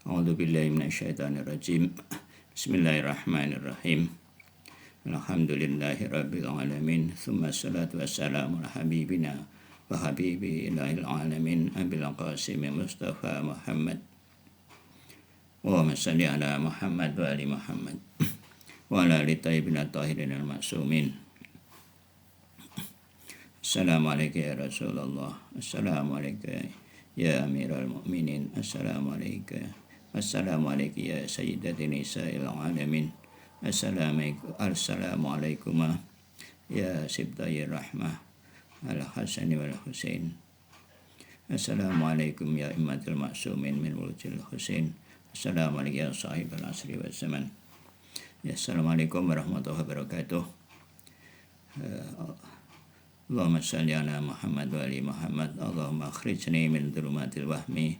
A'udzu billahi minasyaitonir rajim. Bismillahirrahmanirrahim. Alhamdulillahi rabbil alamin. Tsumma salatu wassalamu ala habibina wa habibi ilahil alamin Abil Qasim Mustafa Muhammad. Allahumma shalli ala Muhammad wa ali Muhammad wa ala ali tayyibin tahirin al-ma'sumin. Assalamualaikum ya Rasulullah. Assalamualaikum ya Amirul Mukminin. Assalamualaikum ya Sayyidati Nisa'il Alamin. Assalamualaikum ya Sibtayir Rahmah Al-Hasan wal Husain. Assalamualaikum ya Immatul Ma'sumin min wulujil Husain. Assalamualaikum ya Sahibul Asri wal Zaman. Ya, Assalamualaikum warahmatullahi wabarakatuh. Allahumma salli ala Muhammad wa ali Muhammad. Allahumma akhrijni min dhulumatil wahmi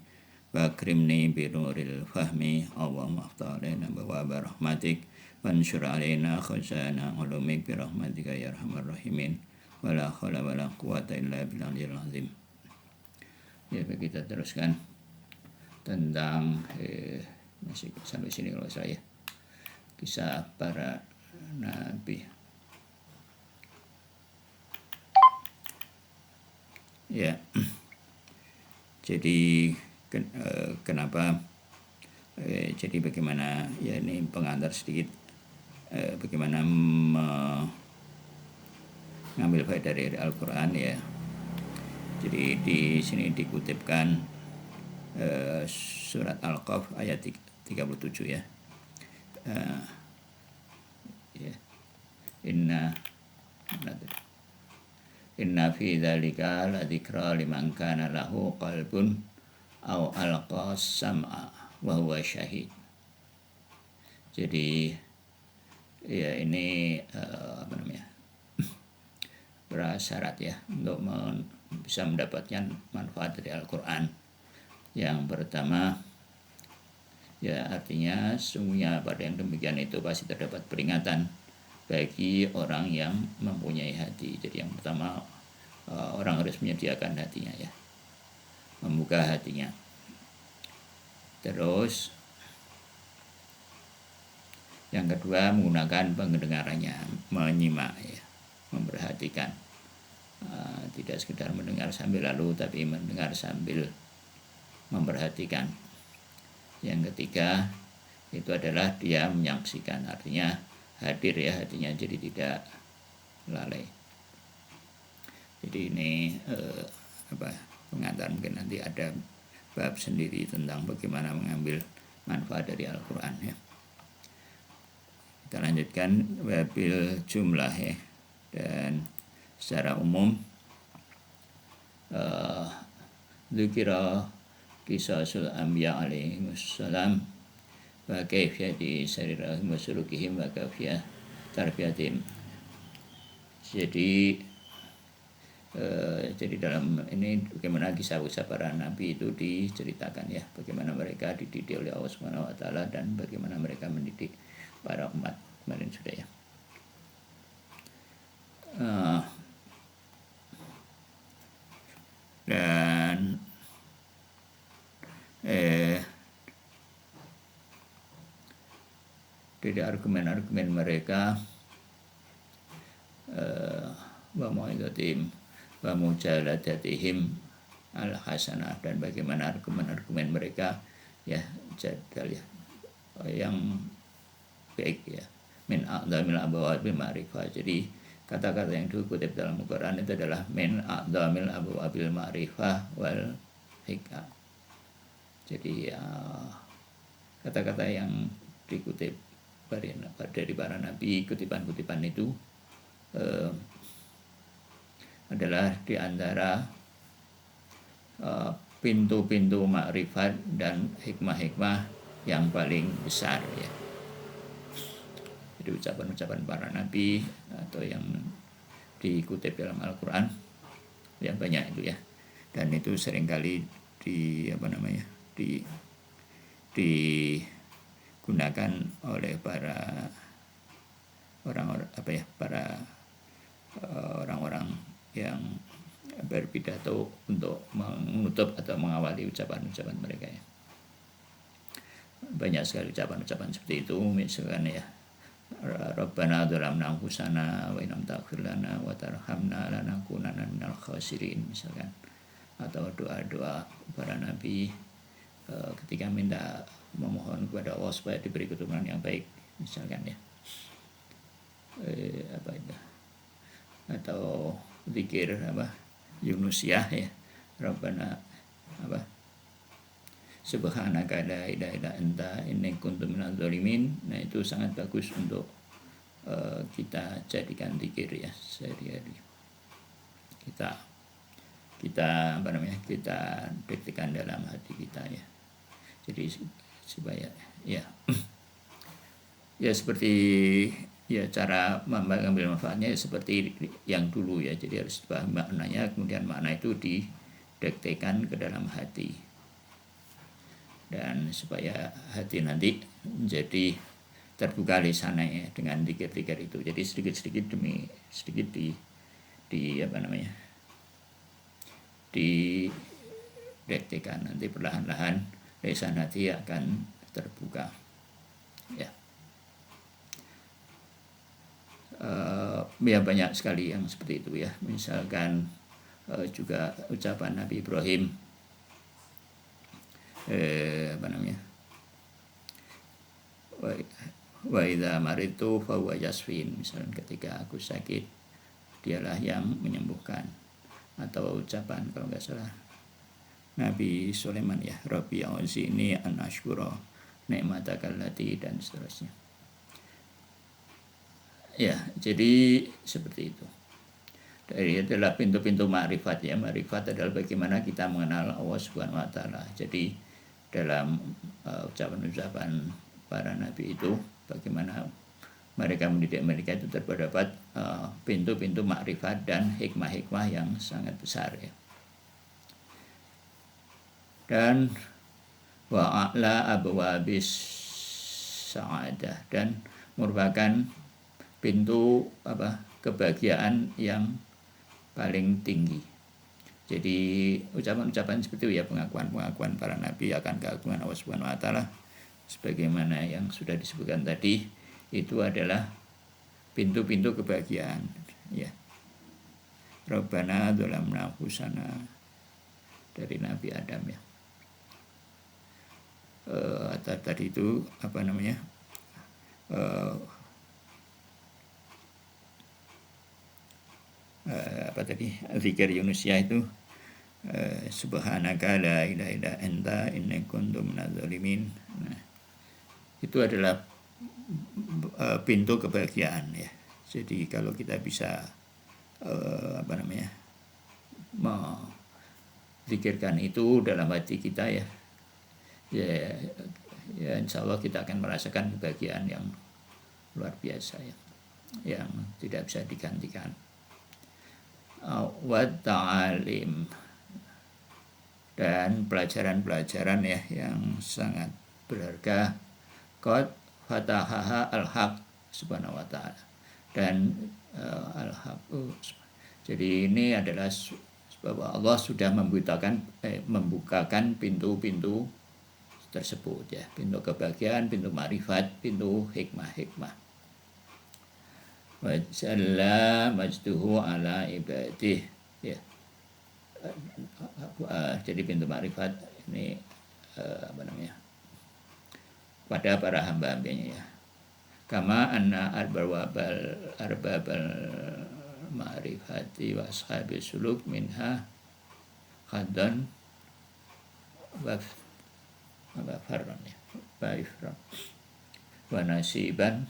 wa akrimni bi nuril fahmi. Allahumma aftah alaina abwaaba rahmatik wa anshur alaina khazana ulumik bi rahmatika ya arhamar rahimin. Wa la haula wa la quwwata illa billahil azim. Ya, kita teruskan tentang masih sampai sini kalau saya kisah para nabi. Ya, jadi kenapa? Jadi bagaimana? Ya, ini pengantar sedikit. Bagaimana mengambil faedah dari Al-Quran ya. Jadi di sini dikutipkan surat Al-Qaf ayat 37 ya. Inna fi dzalika ladzikra liman kana lahu qalbun aw alqa sam'a wa huwa syahid. Jadi ya ini bersyarat ya untuk bisa mendapatkan manfaat dari Al-Quran. Yang pertama ya artinya sungguhnya pada yang demikian itu pasti terdapat peringatan bagi orang yang mempunyai hati. Jadi yang pertama orang harus menyediakan hatinya ya, membuka hatinya. Terus yang kedua menggunakan pendengarannya, menyimak ya, memperhatikan, tidak sekedar mendengar sambil lalu tapi mendengar sambil memperhatikan. Yang ketiga itu adalah dia menyaksikan, artinya hadir ya hatinya, jadi tidak lalai. Jadi ini pengantar, mungkin nanti ada bab sendiri tentang bagaimana mengambil manfaat dari Al-Quran ya. Kita lanjutkan wabil jumlah ya. Dan secara umum dzikra qisasul anbiya alaihimussalam wa kaifiyati sarirahum wa sulukihim wa kaifiyah tarbiyatim. Jadi dalam ini bagaimana kisah-kisah para nabi itu diceritakan ya, bagaimana mereka dididik oleh Allah Subhanahu wa taala dan bagaimana mereka mendidik para umat kemarin sudah ya. Dan dari argumen-argumen mereka wa mau'izatim wa mujaladatihim al-hasanah, dan bagaimana argumen-argumen mereka ya jadal ya yang baik ya, min a'dhamil abwabil ma'rifah. Jadi kata-kata yang dikutip dalam Al-Quran itu adalah min a'dhamil abwabil ma'rifah wal hikmah. Jadi kata-kata yang dikutip dari para nabi, kutipan-kutipan itu adalah di antara pintu-pintu makrifat dan hikmah-hikmah yang paling besar ya. Jadi ucapan-ucapan para nabi atau yang dikutip dalam Al-Quran yang banyak itu ya, dan itu seringkali digunakan oleh para orang-orang yang berpidato untuk menutup atau mengawali ucapan-ucapan mereka ya. banyak sekali ucapan-ucapan seperti itu, misalkan ya Rabbana dzalamna anfusana wa illam taghfir lana wa tarhamna lanakunanna minal khasirin misalkan, atau doa-doa para nabi ketika minta memohon kepada Allah supaya diberi keturunan yang baik misalkan ya, apa itu, atau zikir apa Yunusiyah ya, Rabbana apa Subhanaka la ilaha illa anta inni kuntu minadz zalimin. Nah, itu sangat bagus untuk kita jadikan zikir ya sehari-hari. Kita apa namanya? Kita praktikkan dalam hati kita ya. Jadi supaya ya ya seperti ya cara mengambil manfaatnya ya seperti yang dulu ya. Jadi harus paham maknanya, kemudian makna itu dipraktikkan ke dalam hati. Dan supaya hati nanti menjadi terbuka lisannya dengan zikir-zikir itu. Jadi sedikit-sedikit demi sedikit di apa namanya? Dipraktikkan, nanti perlahan-lahan lisan hati akan terbuka. Ya. Ya banyak sekali yang seperti itu ya. Misalkan juga ucapan Nabi Ibrahim, apa namanya, wa idza maritu fa huwa yasfin, misalnya ketika aku sakit dialah yang menyembuhkan. Atau ucapan kalau nggak salah Nabi Sulaiman ya, Rabbi a'udzini an ashkura ni'mataka allati, dan seterusnya ya. Jadi seperti itu. Dari adalah pintu-pintu ma'rifat ya. Ma'rifat adalah bagaimana kita mengenal Allah Subhanahu wa taala. Jadi dalam ucapan-ucapan para nabi itu, bagaimana mereka mendidik mereka itu terdapat pintu-pintu makrifat dan hikmah-hikmah yang sangat besar ya. Dan wa'ala abwabis sa'adah, dan merupakan pintu kebahagiaan yang paling tinggi. Jadi ucapan-ucapan seperti itu ya, pengakuan-pengakuan para nabi akan keagungan Allah Subhanahu wa taala sebagaimana yang sudah disebutkan tadi, itu adalah pintu-pintu kebahagiaan ya. Rabbana dzalamna anfusana dari Nabi Adam ya. Tadi itu apa namanya? Apa tadi, zikir Yunusiyah itu Subhanaka la ilaha illa anta inni kuntu minadz zalimin. Nah, itu adalah pintu kebahagiaan ya. Jadi kalau kita bisa apa namanya, zikirkan itu dalam hati kita ya, ya insya Allah kita akan merasakan kebahagiaan yang luar biasa ya, yang tidak bisa digantikan. Wa ta'alim, dan pelajaran-pelajaran ya yang sangat berharga. Qad fatahaha al-haq subhanahu wa ta'ala, dan al-haq jadi ini adalah bahwa Allah sudah membukakan pintu-pintu tersebut ya, pintu kebahagiaan, pintu ma'rifat, pintu hikmah-hikmah. Wa jalla majduhu ala ibadih ya. Jadi pintu ma'rifat ini apa namanya, pada para hamba-hambanya ya. Kama anna arbabal ma'rifati wa ashabi suluk minha khadan wa farran ya, wa nasiban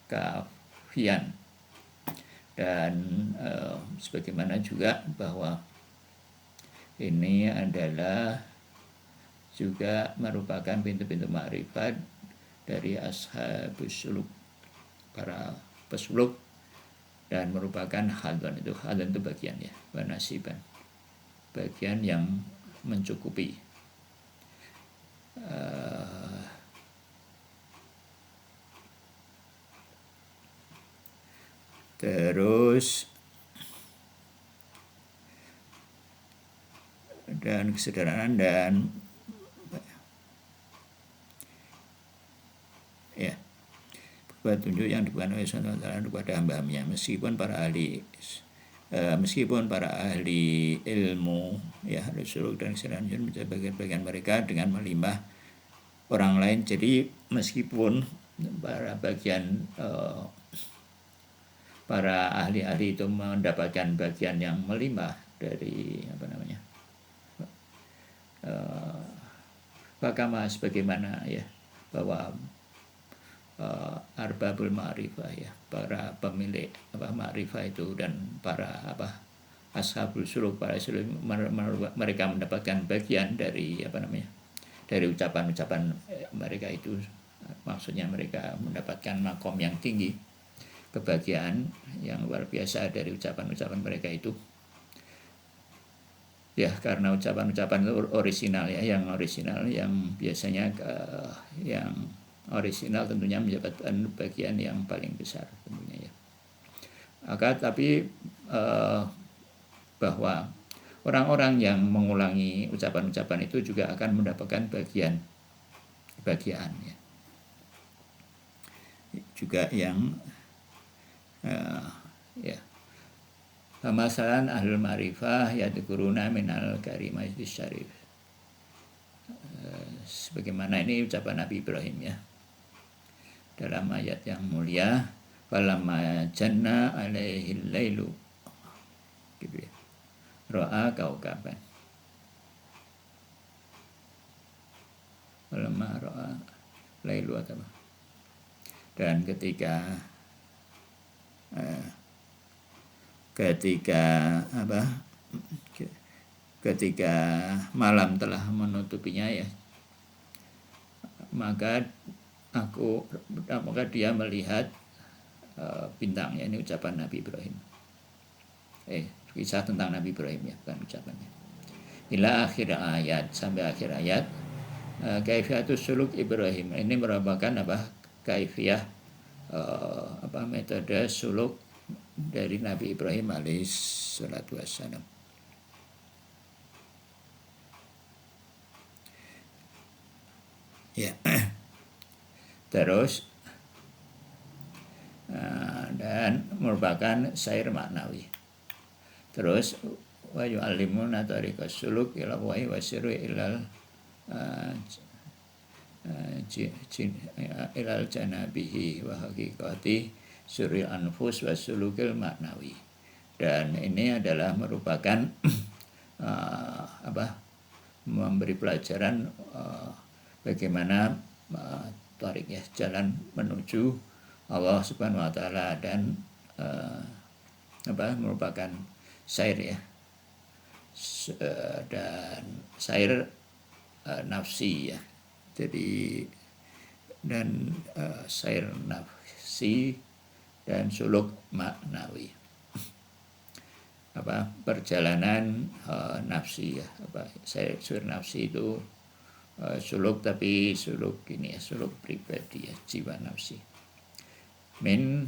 kafian. Dan sebagaimana juga bahwa ini adalah juga merupakan pintu-pintu ma'rifat dari ashabus suluk, para pesuluk, dan merupakan hadan. Itu hadan itu bagian ya, wa nasiban, bagian yang mencukupi. Terus dan kesederhanaan petunjuk yang diberikan oleh SWT kepada hamba-hambanya, meskipun para ahli ilmu ya ahli suluk dan kesalahan bagian mereka dengan melimpah orang lain. Jadi meskipun para ahli-ahli itu mendapatkan bagian yang melimpah dari Bakama sebagaimana ya bahwa arbabul ma'rifah ya, para pemilik ma'rifah itu dan para ashabul suluk, para suluk, mereka mendapatkan bagian dari dari ucapan-ucapan mereka itu. Maksudnya mereka mendapatkan makom yang tinggi, kebahagiaan yang luar biasa dari ucapan-ucapan mereka itu. Ya, karena ucapan-ucapan orisinal ya, yang orisinal, yang biasanya yang orisinal tentunya mendapatkan bagian yang paling besar tentunya ya. Tapi bahwa orang-orang yang mengulangi ucapan-ucapan itu juga akan mendapatkan bagian ya. Juga yang ya. Masalan ahlul ma'rifah yadkuruna minal karimati syarif. Sebagaimana ini ucapan Nabi Ibrahim ya. Dalam ayat yang mulia, falamma janna alaihi lailu. Gitu ya. Ra'a kaukaban. Falamma ra'a lailu atau dan ketika malam telah menutupinya ya, maka dia melihat bintangnya. Ini ucapan Nabi Ibrahim, kisah tentang Nabi Ibrahim ya, bukan ucapannya. Ila akhir ayat, sampai akhir ayat. Kaifiyatus suluk Ibrahim, ini merupakan kaifiyah metode suluk dari Nabi Ibrahim alaihissalatu wassalam. Ya. Terus dan merupakan syair maknawi. Terus wa yu'allimuna tariqas suluk ila wa'i wasiru ilal ilal janabihi wa haqiqati suril anfus wa sulukil maknawi. Dan ini adalah merupakan memberi pelajaran bagaimana tarik ya, jalan menuju Allah Subhanahu wa taala, dan merupakan syair ya, dan syair nafsi ya. Jadi dan syair nafsi dan suluk maknawi. Perjalanan nafsi ya, syair nafsi itu suluk, tapi suluk ini ya, suluk pribadi ya, jiwa nafsi. Min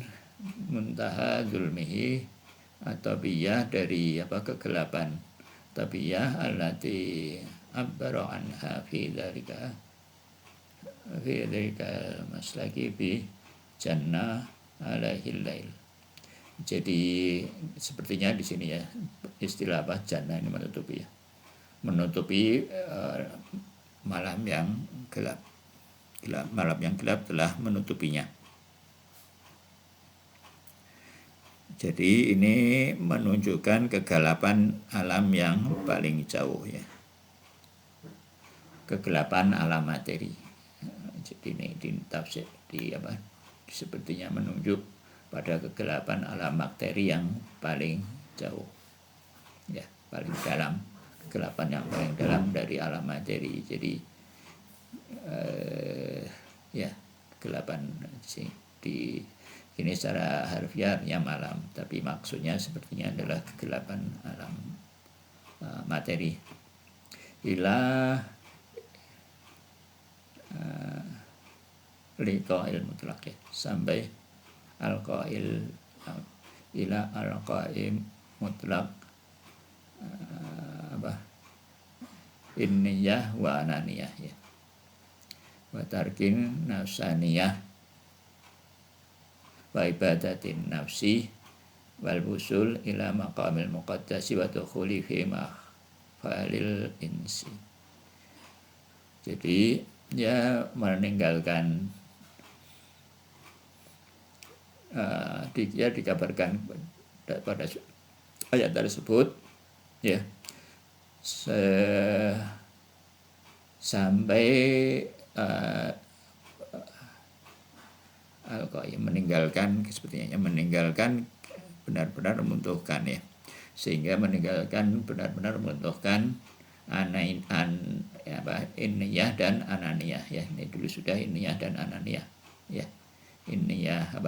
muntaha zulmihi at-tabiyah, dari kegelapan tabiyah allati abbara anha fi dzalika maslaki bi jannah alaihil lail. Jadi sepertinya di sini ya istilah jannah ini menutupi malam yang gelap. Malam yang gelap telah menutupinya. Jadi ini menunjukkan kegelapan alam yang paling jauh ya. Kegelapan alam materi. Jadi ini di tafsir sepertinya menunjuk pada kegelapan alam materi yang paling jauh. Ya, paling dalam. Kegelapan yang paling dalam dari alam materi. Jadi kegelapan di ini secara harfiahnya malam, tapi maksudnya sepertinya adalah kegelapan alam materi. Ila liqa'il mutlaq ya, sampai al-qail ila al-qaim mutlaq inniyah wa ananiyah ya, wa tarkin nafsaniyah wa ibadatin nafsi wal wusul ila maqamil muqaddasi wa dukhuli fi mahfalil insi. Jadi dia meninggalkan dia dikabarkan pada ayat tersebut ya sampai Al-Qayyim meninggalkan sepertinya meninggalkan benar-benar membutuhkan ya, sehingga meninggalkan benar-benar membutuhkan inniyah dan ananiyah ya. Ini dulu sudah inniyah dan ananiyah ya. Inniyah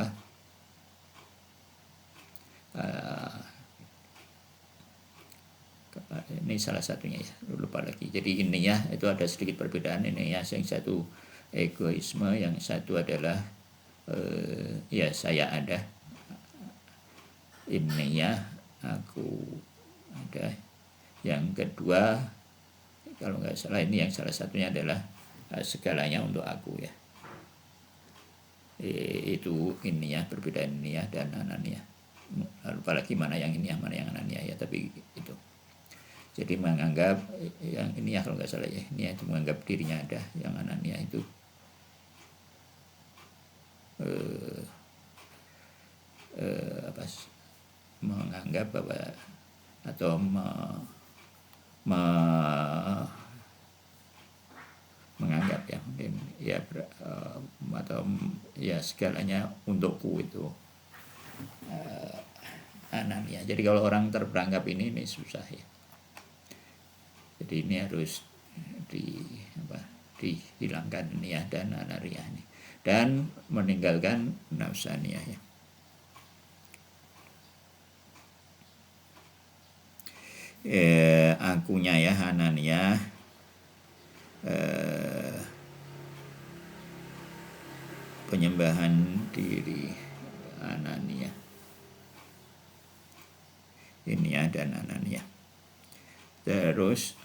ini salah satunya ya, lupa lagi. Jadi inniyah itu ada sedikit perbedaan. Inniyah yang satu egoisme, yang satu adalah ya saya ada, inniyah aku ada. Yang kedua kalau nggak salah ini yang salah satunya adalah segalanya untuk aku ya. Itu inniyah, perbedaan inniyah dan ananiyah. Lupa lagi mana yang inniyah mana yang ananiyah ya, tapi itu. Jadi menganggap yang inniyah kalau nggak salah ya, inniyah itu menganggap dirinya ada, yang ananiyah itu menganggap bahwa atau menganggap ya mungkin ya atau ya segalanya untukku itu ananiyah. Jadi kalau orang terperangkap ini susah ya. Jadi ini harus dihilangkan niyah dan ananiyah ini dan meninggalkan nafsaniyah ya. Akunya ya ananiyah penyembahan diri ananiyah, inniyah dan ananiyah. Terus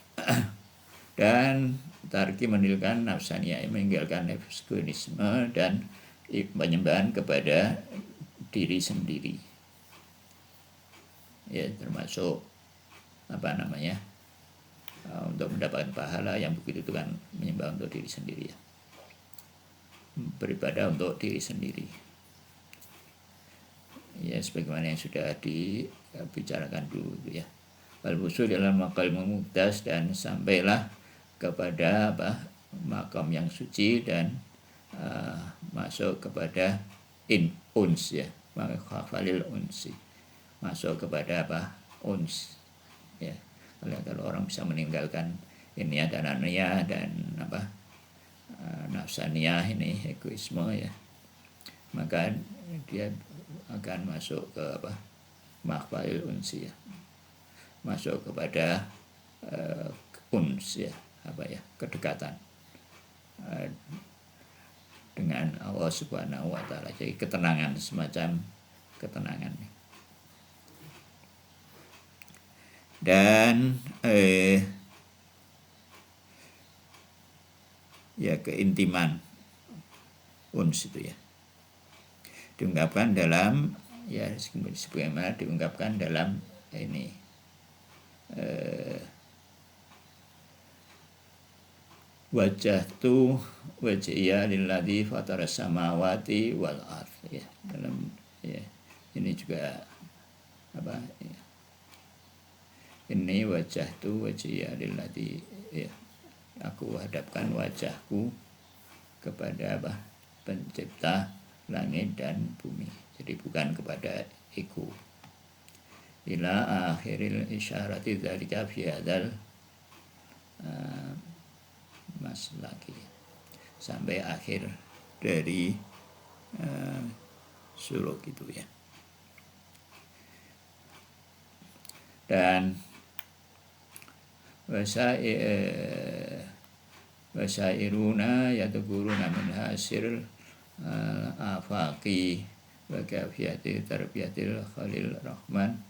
dan tarki meninggalkan nafsaniyah, meninggalkan egoisme dan penyembahan kepada diri sendiri ya, termasuk untuk mendapatkan pahala yang begitu itu kan menyembah untuk diri sendiri ya, beribadah untuk diri sendiri ya, sebagaimana yang sudah dibicarakan dulu ya. Wal-wusul dalam maqam muqaddas, dan sampailah kepada makam yang suci dan masuk kepada uns ya, mahfalil unsi, masuk kepada uns ya. Kalau orang bisa meninggalkan ini dan ananiyah dan nafsaniyah ini egoisme ya, maka dia akan masuk ke mahfalil unsi ya, masuk kepada uns ya, kedekatan dengan Allah Subhanahu wa taala. Jadi ketenangan, semacam ketenangan. Dan ya keintiman uns itu ya diungkapkan dalam ya, sebagaimana diungkapkan dalam ini wajjahtu wajhiya lilladzi fataras samawati wal ardh ya, dalam ya ini juga ya. Ini wajjahtu wajhiya lilladzi ya, aku hadapkan wajahku kepada pencipta langit dan bumi. Jadi bukan kepada ego. Ila akhiril isyarati dzalika fi hadzal maslaki, sampai akhir dari suluk itu ya. Dan wasairuna yadkuruna min hasil afaqi wa kafiyati tarbiyatil khalil rahman.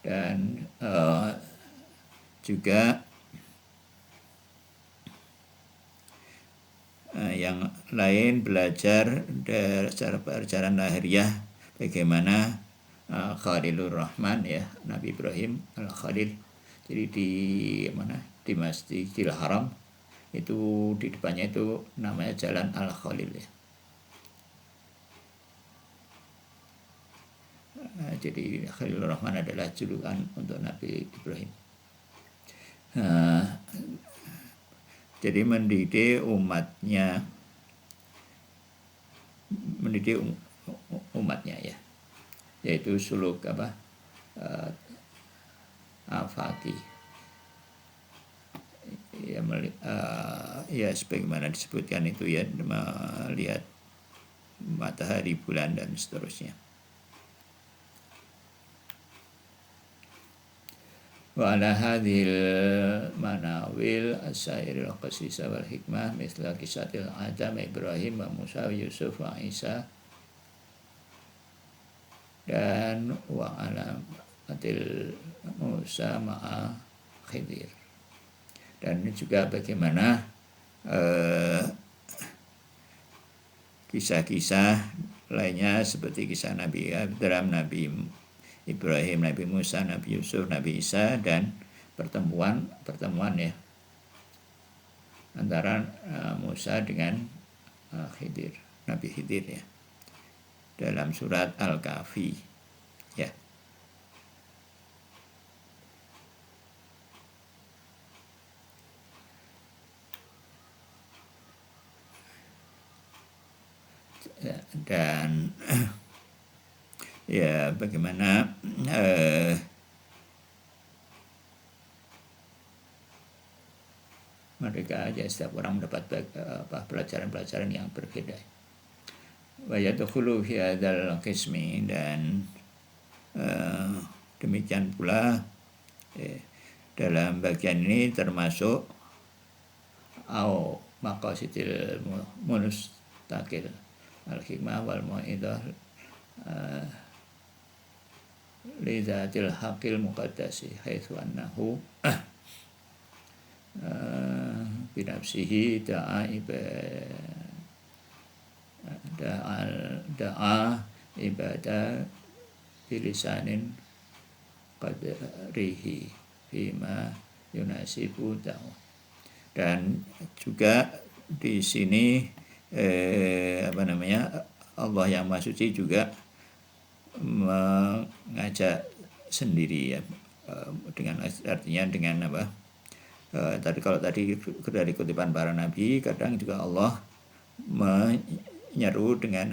Dan juga yang lain belajar secara perjalanan lahiriah bagaimana Khalilur Rahman ya, Nabi Ibrahim Al-Khalil. Jadi di Masjidil Haram itu di depannya itu namanya Jalan Al-Khalil ya. Jadi Khalilur Rahman adalah julukan untuk Nabi Ibrahim. Jadi mendidik umatnya ya, yaitu suluk afaki ya, sebagaimana disebutkan itu ya, melihat matahari, bulan dan seterusnya. Wa ala hadhil manawil asairil qasisa wal hikmah misla kisatil Adam Ibrahim wa Musa wa Yusuf wa Isa dan wa alamatil Musa ma'a Khidir. Dan juga bagaimana kisah-kisah lainnya seperti kisah Nabi Abraham, Nabi Ibrahim, Nabi Musa, Nabi Yusuf, Nabi Isa, dan pertemuan ya antara Musa dengan Khidir, Nabi Khidir ya, dalam surat Al-Kahfi ya. Dan ya bagaimana mereka aja setiap orang mendapat pelajaran-pelajaran yang berbeda. Wa yadkhulu fi hadzal qismi, dan demikian pula dalam bagian ini termasuk maqasidil munustaqil al-hikmah wal mau'idah li dzatil haqqil muqaddasi haitsu annahu binafsihi da'a ibadah bilisanin qadrihi bima yunasibu ta'u. Dan juga di sini Allah yang Maha Suci juga mengajak sendiri ya, dengan artinya dengan kalau tadi dari kutipan para nabi, kadang juga Allah menyeru dengan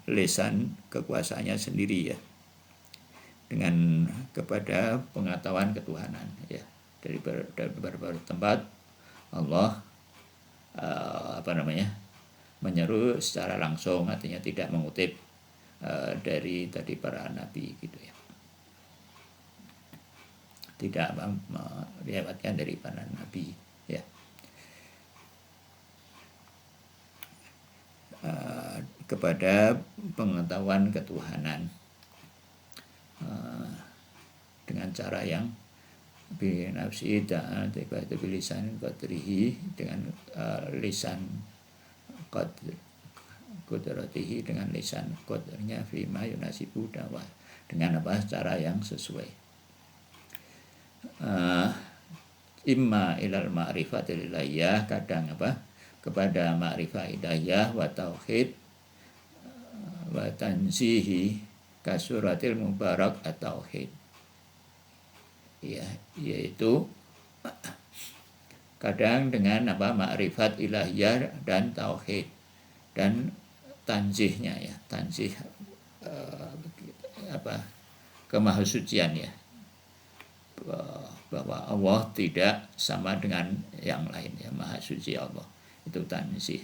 lisan kekuasaannya sendiri ya, dengan kepada pengetahuan ketuhanan ya. Dari beberapa tempat Allah menyeru secara langsung, artinya tidak mengutip dari tadi para nabi gitu ya, tidak meriwayatkan dari para nabi ya. Kepada pengetahuan ketuhanan dengan cara yang binafsi ta'at ibadu bilisan qadrihi, dengan lisan qudratihi, dengan lisan qadrnya fima yunasibu dawa, dengan cara yang sesuai. Imma ilal ma'rifatil ilahiyah, kadang kepada ma'rifah ilahiyah wa tauhid wa tanzihi kasuratil mubarak at-tauhid ya, yaitu kadang dengan ma'rifat ilahiyah dan tauhid dan tanzihnya ya, tanzih kemahasucian ya, bahwa Allah tidak sama dengan yang lain ya, maha suci Allah, itu tanzih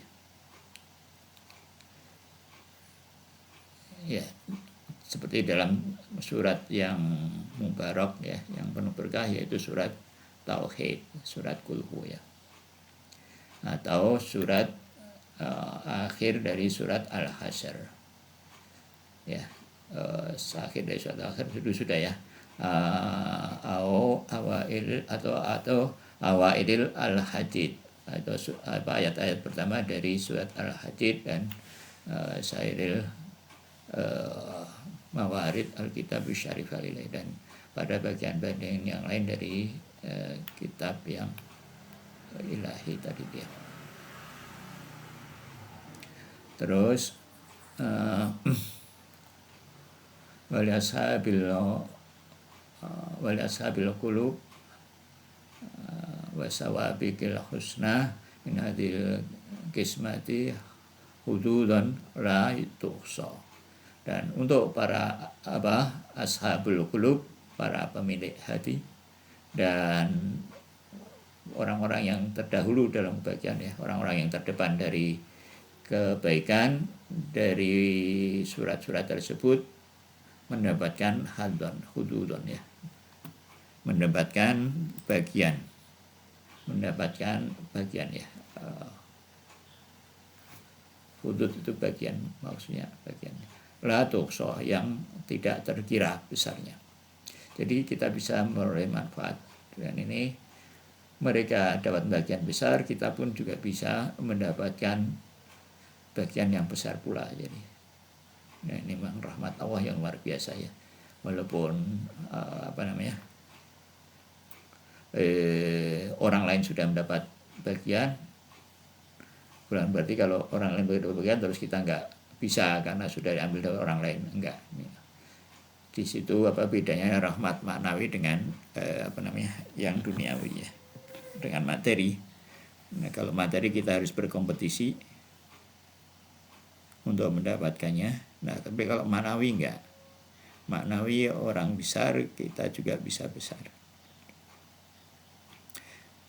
ya. Seperti dalam surat yang mubarak ya, yang penuh berkah, yaitu surat Tauhid, surat Kulhu ya, atau surat akhir dari surat Al-Hasyr ya, akhir dari surat Al-Hasyr itu sudah ya, atau awailil al-hadid atau ayat-ayat pertama dari surat Al-Hadid dan Sairil Mawarid Alkitab Syarif Alilai, dan pada bagian-bagian yang lain dari kitab yang ilahi tadi dia. Terus wali ashabil qulub wa sawabiqil husna min hadil kismati hududan la tuhsa. Dan untuk para ashabul qulub, para pemilik hati dan orang-orang yang terdahulu dalam bagian orang-orang yang terdepan dari kebaikan dari surat-surat tersebut mendapatkan hududon mendapatkan bagian hudud itu bagian, maksudnya bagian la tuqsa, yang tidak terkira besarnya. Jadi kita bisa meroleh manfaat, dan ini mereka dapat bagian besar, kita pun juga bisa mendapatkan bagian yang besar pula. Jadi ini memang rahmat Allah yang luar biasa ya. Walaupun orang lain sudah mendapat bagian, bukan berarti kalau orang lain mendapat bagian terus kita enggak bisa karena sudah diambil dari orang lain, enggak. Di situ bedanya rahmat maknawi dengan yang duniawi ya, dengan materi. Nah, kalau materi kita harus berkompetisi untuk mendapatkannya. Nah, tapi kalau maknawi enggak. Maknawi orang besar, kita juga bisa besar.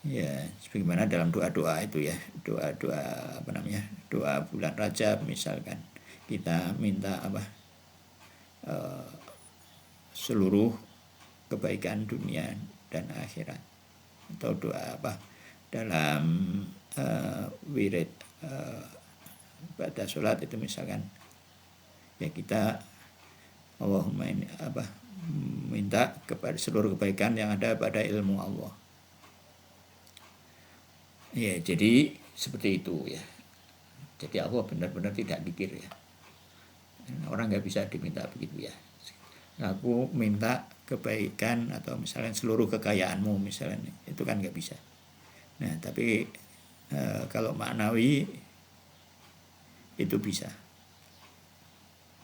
Ya, sebagaimana dalam doa-doa itu ya, doa-doa doa bulan Rajab misalkan, kita minta seluruh kebaikan dunia dan akhirat. Atau doa dalam wirid pada sholat itu misalkan, ya kita Allahumma ini minta kepada seluruh kebaikan yang ada pada ilmu Allah. Ya, jadi seperti itu ya. Jadi Allah benar-benar tidak dikir ya. Orang nggak bisa diminta begitu ya. Aku minta kebaikan atau misalnya seluruh kekayaanmu misalnya, itu kan nggak bisa. Nah, tapi kalau maknawi itu bisa.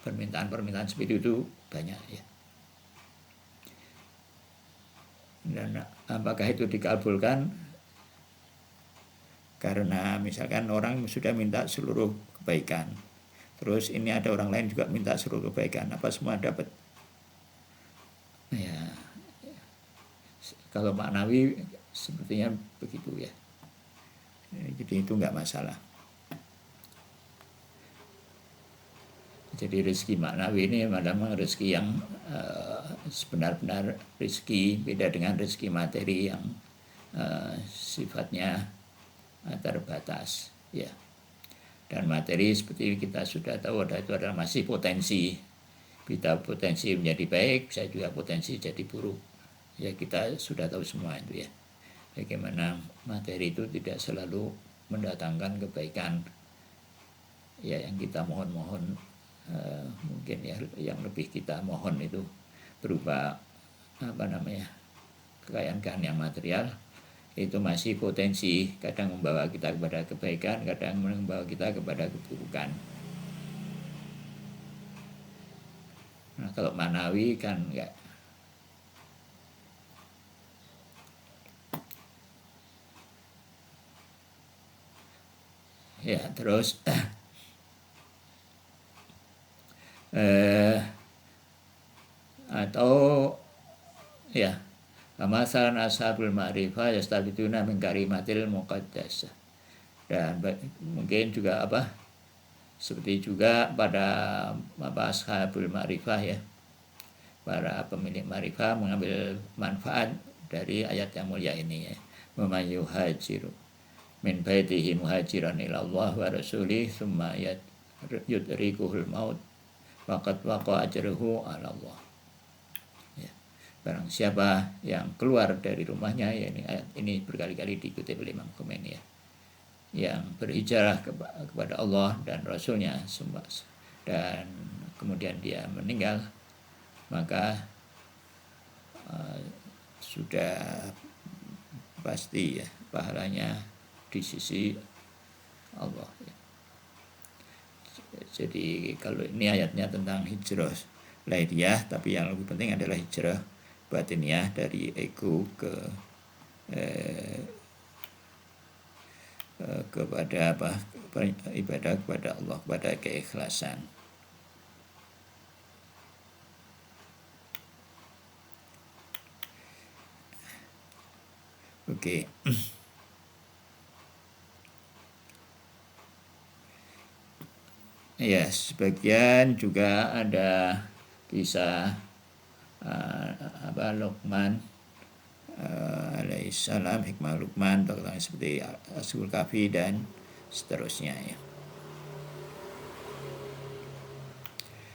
Permintaan seperti itu banyak ya. Dan apakah itu dikabulkan? Karena misalkan orang sudah minta seluruh kebaikan, terus ini ada orang lain juga minta seluruh kebaikan, apa semua dapat? Ya, kalau maknawi sepertinya begitu ya. Jadi itu nggak masalah. Jadi rezeki maknawi ini memang rezeki yang sebenar-benar rezeki, beda dengan rezeki materi yang sifatnya terbatas ya. Dan materi seperti kita sudah tahu itu adalah masih potensi. Kita potensi menjadi baik, bisa juga potensi jadi buruk. Ya, kita sudah tahu semua itu ya. Bagaimana materi itu tidak selalu mendatangkan kebaikan ya, yang kita mohon-mohon. Mungkin ya yang lebih kita mohon itu berupa kekayaan yang material, itu masih potensi, kadang membawa kita kepada kebaikan, kadang membawa kita kepada keburukan. Nah, kalau manawi kan enggak. Ya, terus atau ya, masalan ashabul ma'rifah yastabiduna min karimatil muqaddasah. Dan mungkin juga seperti juga pada ashabul ma'rifah ya, para pemilik ma'rifah mengambil manfaat dari ayat yang mulia ini ya. Wa may yuhajiru min baitihi muhajiran ila Allah wa rasulih tsumma yudrikuhul maut faqad waqa ajruhu 'ala Allah. Ya. Barang siapa yang keluar dari rumahnya, ya ini ayat ini berkali-kali dikutip oleh Imam Khomeini ya. yang berhijrah kepada Allah dan Rasulnya, dan kemudian dia meninggal, maka sudah pasti ya pahalanya di sisi Allah ya. Jadi kalau ini ayatnya tentang hijrah lahiriah, tapi yang lebih penting adalah hijrah batiniah dari ego ke kepada ibadah kepada Allah, kepada keikhlasan. Oke. Ya, sebagian juga ada kisah Luqman alaihissalam, hikmah Luqman, seperti Ashabul Kahfi dan seterusnya ya.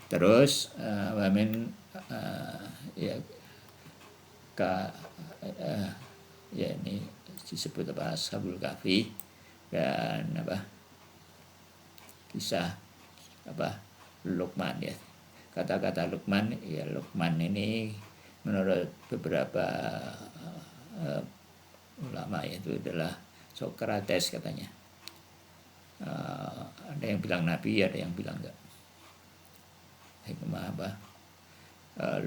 Terus wamin ya ya ini disebut Ashabul Kahfi dan kisah Luqman ya. Kata-kata Luqman ya, Luqman ini menurut beberapa ulama itu adalah Sokrates katanya. Ada yang bilang nabi, ada yang bilang enggak. Hikmah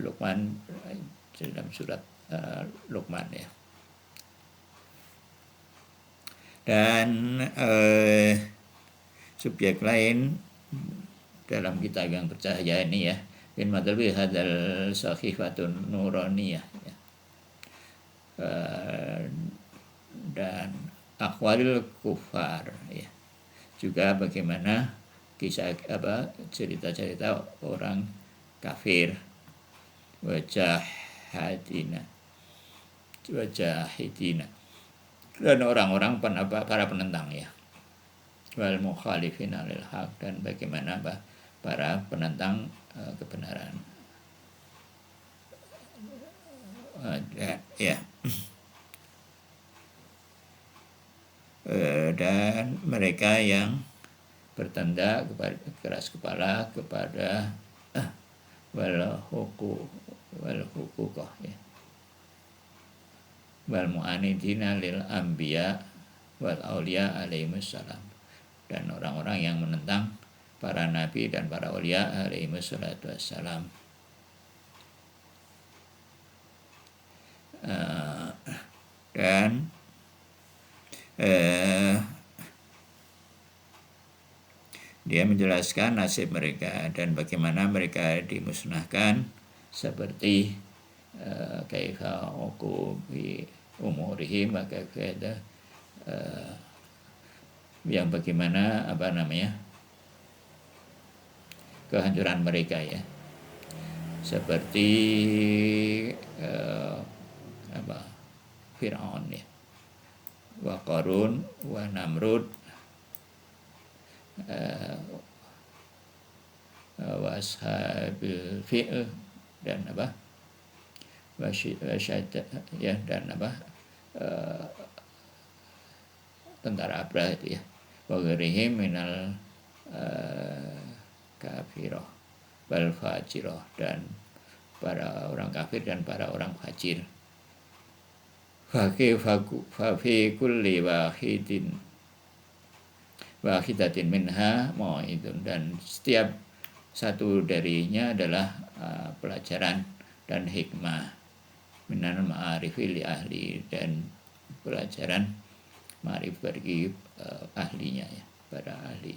Luqman dalam surat Luqman ya. Dan subjek lain dalam kitab yang bercahaya ini ya, min madalbi hadal sahifatun nuraniyah ya. Dan akhwalil kufar ya, juga bagaimana kisah cerita-cerita orang kafir, wajahidina dan orang-orang para penentang ya, wal mukhalifina lil haq, dan bagaimana para penentang kebenaran ya. Dan mereka yang bertanda keras kepala kepada wal huquqah ya, wal mu'anidina lil anbiya wal auliya alaihissalam, dan orang-orang yang menentang para nabi dan para aulia alaihissalatu wassalam. Dan dia menjelaskan nasib mereka dan bagaimana mereka dimusnahkan, seperti kaifa uqubi umurihim, maka yang bagaimana kehancuran mereka ya, seperti Fir'aun ya, wa Qarun wa Namrud wa ashabil fi'l dan ya, dan tentara Abrah itu ya, wa ghairihim minal kafirah wal fajirah, dan para orang kafir dan para orang fajir. Fa fi kulli wahidatin minha mau'idun, dan setiap satu darinya adalah pelajaran dan hikmah, minal ma'arifi li ahli, dan pelajaran ma'rif bagi ahlinya ya, para ahli.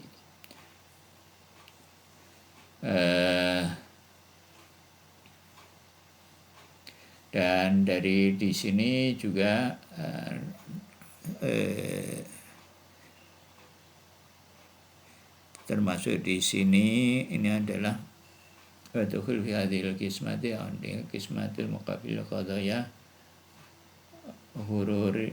Dan dari di sini juga termasuk di sini ini adalah wadkhul fi hadhil qismati qismatul muqabil qadaya hururi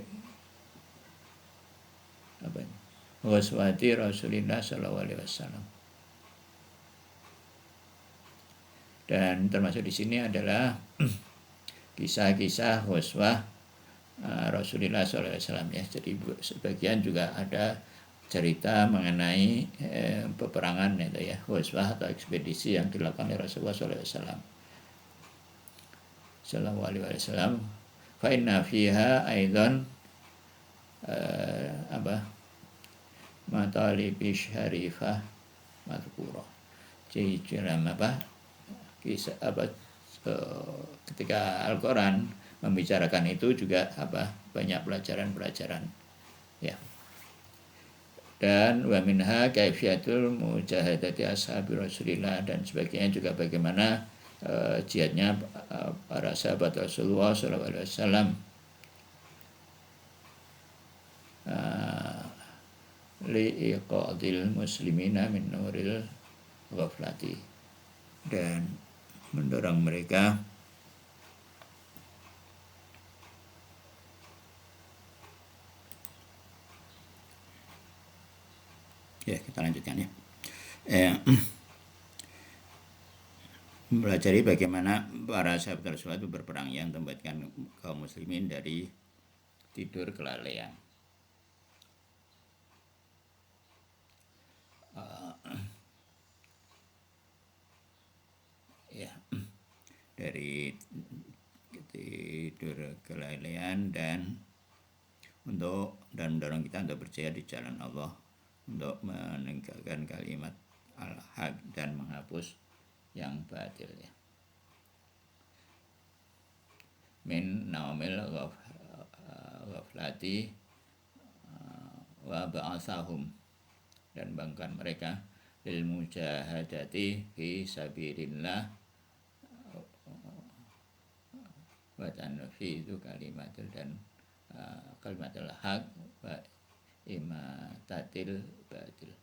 waswati Rasulullah sallallahu alaihi wasallam. Dan termasuk di sini adalah kisah-kisah huswah Rasulullah SAW ya. Jadi sebagian juga ada cerita mengenai peperangan itu ya, ghazwah atau ekspedisi yang dilakukan oleh Rasulullah SAW. Sallallahu alaihi wasallam. Fa inna fiha aidan matalibi syarifah madhkurah. Jadi dalam kisah ketika Al-Qur'an membicarakan itu juga banyak pelajaran-pelajaran ya. Dan wa minha kaifiyatul mujahadati ashabi Rasulillah, dan sebagainya juga bagaimana jihadnya para sahabat Rasulullah SAW liiqadil muslimina min nuril ghaflati, dan mendorong mereka ya. Kita lanjutkan ya. Mempelajari bagaimana para sahabat Rasulullah itu berperang yang membebaskan kaum muslimin dari tidur kelalaian. Dari tidur kelalaian dan mendorong kita untuk percaya di jalan Allah, untuk menegakkan kalimat al-haq dan menghapus yang batil ya. Min naumil ghaflati wa ba'athahum, dan bangkan mereka lil mujahadati fi sabilillah wa tanfidu kalimatul dan kalimatul haq wa imatatil batil.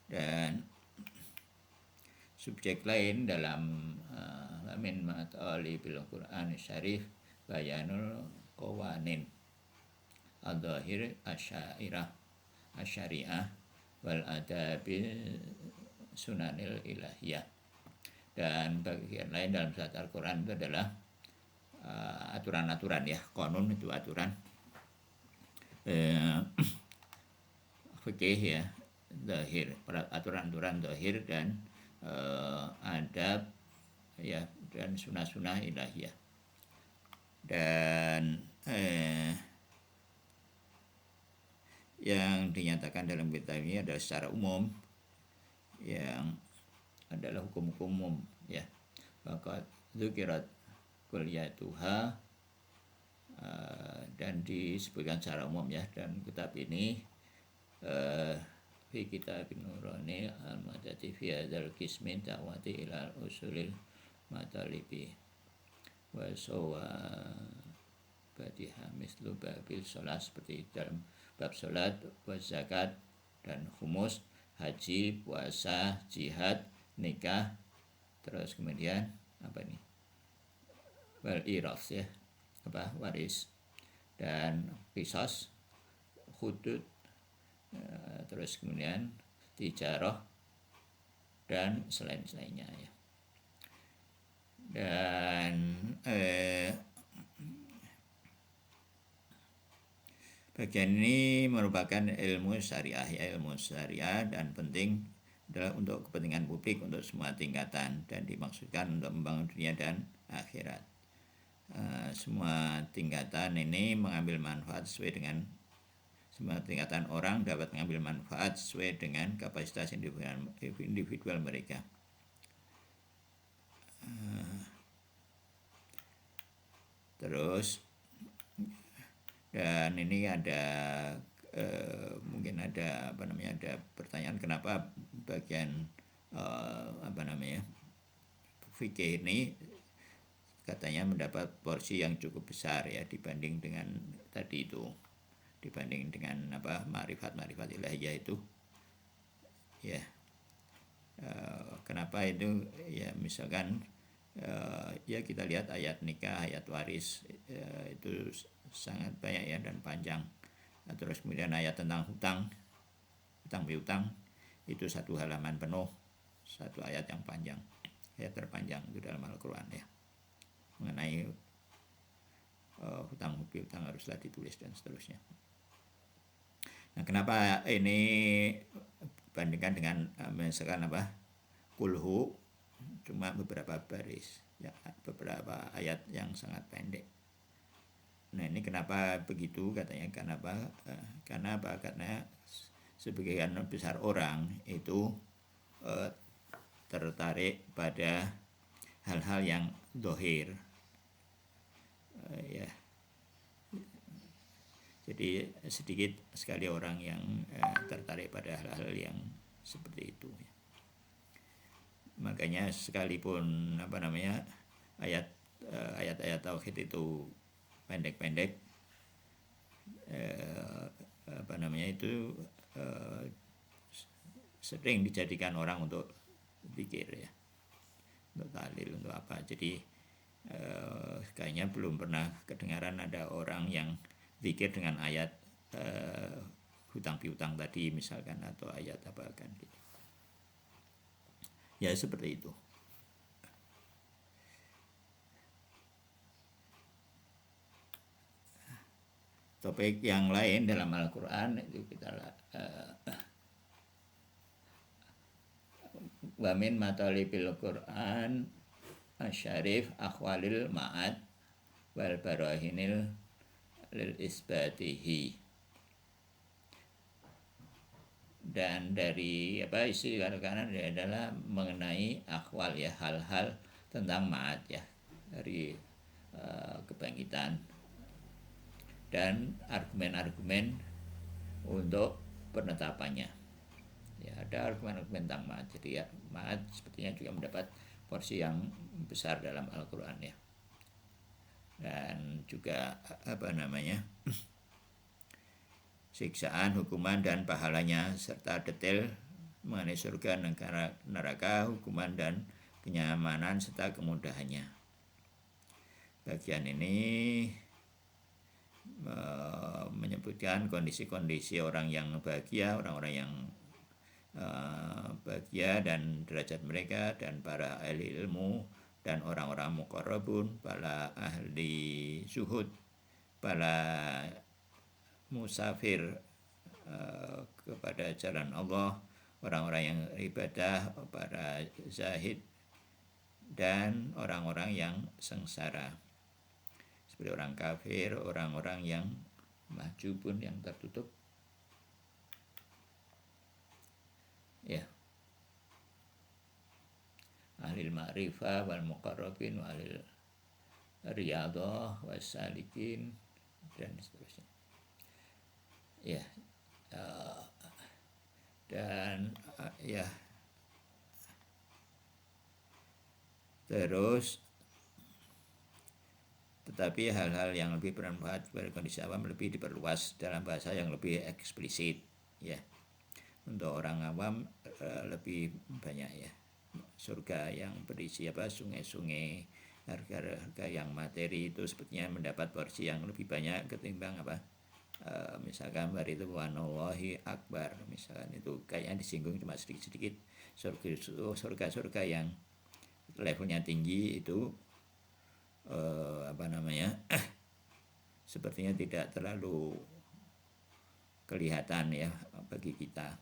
Dan subjek lain dalam min matali bil Qur'an syarif bayanul qawanin al-zahir asyariah wal adabil sunanil ilahiyah. Dan bagian lain dalam surat Al-Quran itu adalah aturan-aturan ya, konun itu aturan fikih ya, zahir, aturan-aturan zahir dan adab ya, dan sunah-sunah ilahiyah. Dan yang dinyatakan dalam kitab ini adalah secara umum, yang adalah hukum-hukum umum ya. Maka dzukirat kulliyatuha, dan disebutkan secara umum ya. Dan kitab ini fi kitabin nurani al-madati fi hadzal qismin ta'wati ila usulil matalibi wa sawa badiha mislu babil sholat, seperti dalam bab sholat, wa zakat dan khumus, haji, puasa, jihad, nikah, terus kemudian wal iras ya, waris, dan qisas, hudud, terus kemudian tijarah dan selain-selainnya ya. Dan bagian ini merupakan ilmu syariah ya, ilmu syariah, dan penting adalah untuk kepentingan publik untuk semua tingkatan, dan dimaksudkan untuk membangun dunia dan akhirat. Semua tingkatan ini mengambil manfaat sesuai dengan, semua tingkatan orang dapat mengambil manfaat sesuai dengan kapasitas individual mereka. Terus dan ini ada mungkin ada ada pertanyaan, kenapa bagian fikih ini katanya mendapat porsi yang cukup besar ya, dibanding dengan tadi itu, dibanding dengan ma'rifat ilahiyah itu ya. Kenapa itu ya? Misalkan ya kita lihat ayat nikah, ayat waris itu sangat banyak ya dan panjang. Terus kemudian ayat tentang hutang piutang itu satu halaman penuh, satu ayat yang panjang, ayat terpanjang itu dalam Al-Quran ya, mengenai hutang piutang haruslah ditulis dan seterusnya. kenapa ini bandingkan dengan misalkan apa kulhu cuma beberapa baris ya, beberapa ayat yang sangat pendek. Nah ini kenapa begitu katanya, karena apa, karena sebagian besar orang itu tertarik pada hal-hal yang dohir, ya. Jadi sedikit sekali orang yang tertarik pada hal-hal yang seperti itu. Makanya sekalipun ayat-ayat tauhid itu pendek-pendek, itu sering dijadikan orang untuk pikir ya, untuk tahlil, untuk apa. Jadi kayaknya belum pernah kedengaran ada orang yang zikir dengan ayat hutang piutang tadi misalkan, atau ayat apa kan gitu. Ya seperti itu. Topik yang lain dalam Al-Quran itu kita wa min matalibil Quran asyarif akhwalil ma'ad wal barahinil lil isbatihi. Dan dari isi kanan adalah mengenai akhwal ya, hal-hal tentang ma'ad ya, dari kebangkitan, dan argumen-argumen untuk penetapannya. Ya, ada argumen-argumen tentang ma'ad. Jadi ya, ma'ad sepertinya juga mendapat porsi yang besar dalam Al-Quran ya. Dan juga siksaan, hukuman, dan pahalanya, serta detail mengenai surga, neraka, hukuman, dan kenyamanan, serta kemudahannya. Bagian ini menyebutkan kondisi-kondisi orang yang bahagia, orang-orang yang bahagia dan derajat mereka, dan para ahli ilmu, dan orang-orang muqarrabun, para ahli zuhud, para musafir kepada jalan Allah, orang-orang yang ibadah, para zahid, dan orang-orang yang sengsara, seperti orang kafir, orang-orang yang mahjubun, yang tertutup ya, ahlil ma'rifah wal muqarrabin wa ahlil riyadhah was salikin, dan seterusnya ya. Dan ya, terus tetapi hal-hal yang lebih bermanfaat kepada kondisi awam lebih diperluas dalam bahasa yang lebih eksplisit ya. Untuk orang awam lebih banyak ya, surga yang berisi sungai-sungai, harga-harga yang materi itu sepertinya mendapat porsi yang lebih banyak ketimbang misalkan hari itu wanallahi akbar, misalkan itu kayaknya disinggung cuma sedikit-sedikit. Surga yang levelnya tinggi itu sepertinya tidak terlalu kelihatan ya bagi kita.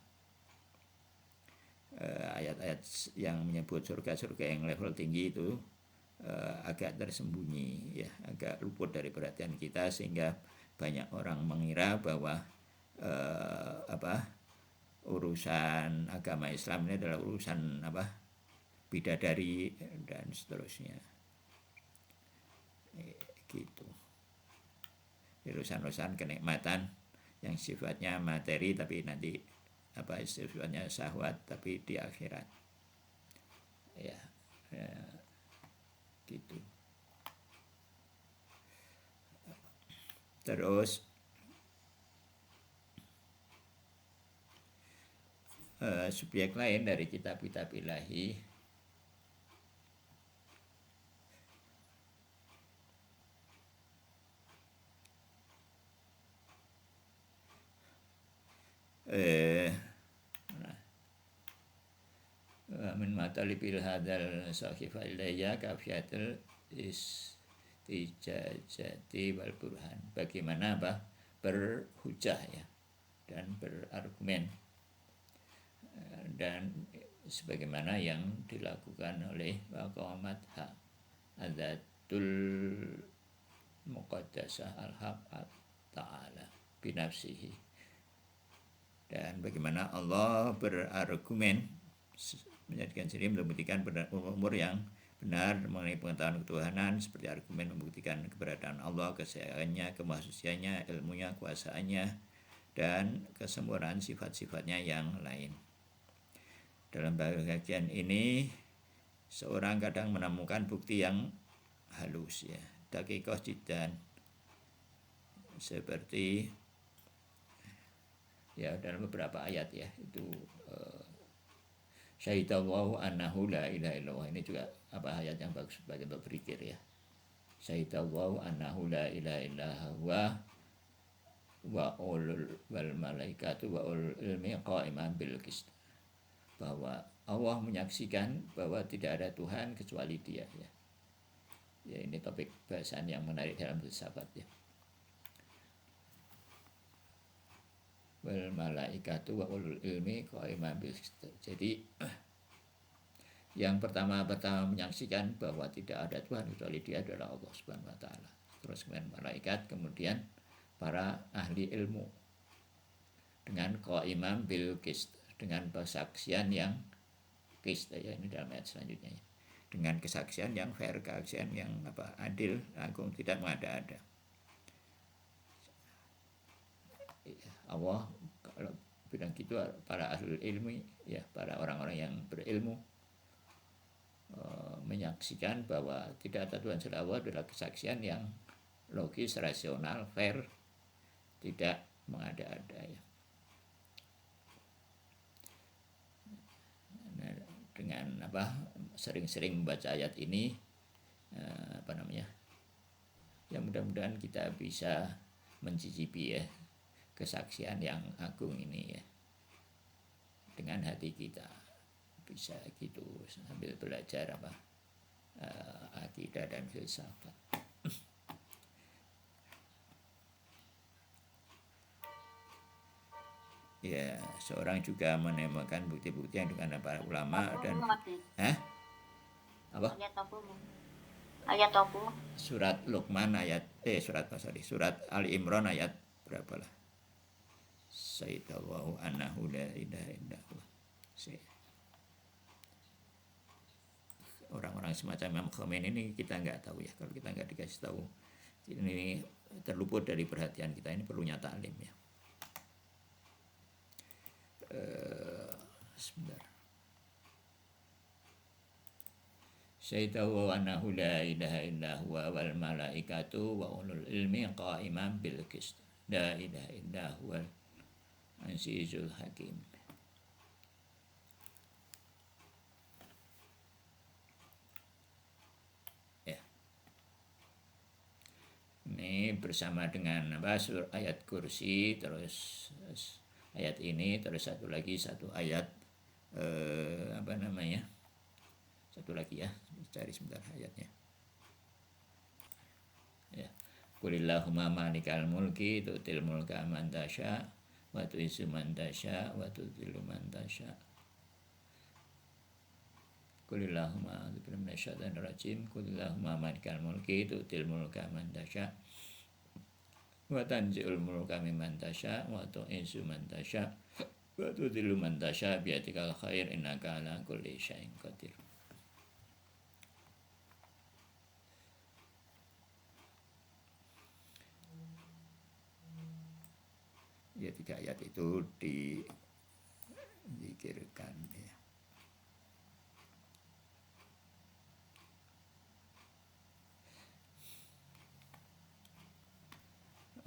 Ayat-ayat yang menyebut surga-surga yang level tinggi itu agak tersembunyi ya, agak luput dari perhatian kita, sehingga banyak orang mengira bahwa urusan agama Islam ini adalah urusan bidadari dan seterusnya gitu, urusan-urusan kenikmatan yang sifatnya materi tapi nanti sifatnya syahwat tapi di akhirat ya, gitu. Terus subjek lain dari kitab-kitab ilahi min matalibil hadal sahifa ilayya kafiyatul istijajati wal burhan. Bagaimana berhujah ya, dan berargumen, dan sebagaimana yang dilakukan oleh Waqamat Adatul Muqaddasah Al-Haq Ta'ala binafsihi, dan bagaimana Allah berargumen menjadikan sendiri membuktikan umur yang benar mengenai pengetahuan ketuhanan, seperti argumen membuktikan keberadaan Allah, kesesaannya, kemanusiaannya, ilmunya, kuasaannya, dan kesempurnaan sifat-sifatnya yang lain. Dalam bagian ini seorang kadang menemukan bukti yang halus, ya, dakikoh jiddan, seperti ya dalam beberapa ayat, ya, itu syahidallahu annahu la ilaha illallah, ini juga ayat yang bagus bagi berpikir, ya. Syahidallahu annahu la ilaha illallah wa ulul wal malaikatu wa ulul ilmi qa'iman bil qist, bahwa Allah menyaksikan bahwa tidak ada Tuhan kecuali Dia, ya. Ya, ini topik bahasan yang menarik dalam filsafat, ya. Wal malaikatu wa ulul ilmi qa'iman bil qist. Jadi yang pertama menyaksikan bahwa tidak ada Tuhan kecuali Dia adalah Allah Subhanahu wa taala. Terus kemudian malaikat, kemudian para ahli ilmu dengan qa'iman bil qist, dengan kesaksian yang qist, ya, ini dalam ayat selanjutnya, ya. Dengan kesaksian yang fair, kesaksian yang adil, agung, tidak mengada-ada. Allah kalau bilang gitu, para ahli ilmu, ya, para orang-orang yang berilmu menyaksikan bahwa tidak ada Tuhan selain Allah adalah kesaksian yang logis, rasional, fair, tidak mengada-ada, ya. Nah, dengan sering-sering membaca ayat ini, ya, mudah-mudahan kita bisa mencicipi, ya, kesaksian yang agung ini, ya, dengan hati kita, bisa gitu sambil belajar akidah dan filsafat. Ya, seorang juga menemukan bukti-bukti yang dengan para ulama dan ayat apa? Surat Luqman surat Ali Imran ayat berapa lah? Sayyidallahu annahu la ilaha illallah. Orang-orang semacam Imam Khomeini ini kita nggak tahu, ya. Kalau kita nggak dikasih tahu, ini terluput dari perhatian kita. Ini perlunya taklim, ya. Sebentar. Syaidahu annahu la ilaha illa huwa wal malaikatu wa ulul ilmi qa'iman bil qist. La ilaha illa huwal azizul hakim. Ya. Ini bersama dengan ayat kursi, terus ayat ini, terus satu ayat satu lagi, ya, cari sebentar ayatnya, ya. Qulillahumma malikal mulki tu'til mulka man tasya wa tu'izzu man tasya wa tudhillu man tasya. Qulillahumma a'udzu minasyaitonir rajim. Qulillahumma malikal mulki tu'til mulka man tasya wa tanzi'ul mulka mimman tasya wa tu'izzu man tasya wa tudhillu man tasya bi'adikal khair innaka ala kulli syai'in qadir. Ya, 3 ayat itu dizikirkan, ya.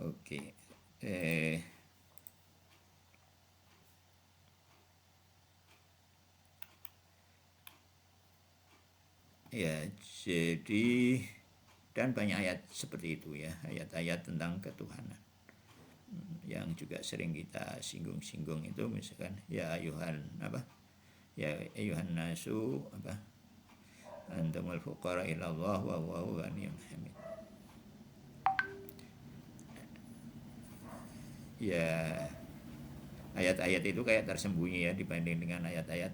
Oke. Ya, jadi dan banyak ayat seperti itu, ya, ayat-ayat tentang ketuhanan yang juga sering kita singgung-singgung itu, misalkan ya ayuhan nasu antumul fuqara ilallah wa huwa ghaniyyun hamid. Ya, ayat-ayat itu kayak tersembunyi ya dibanding dengan ayat-ayat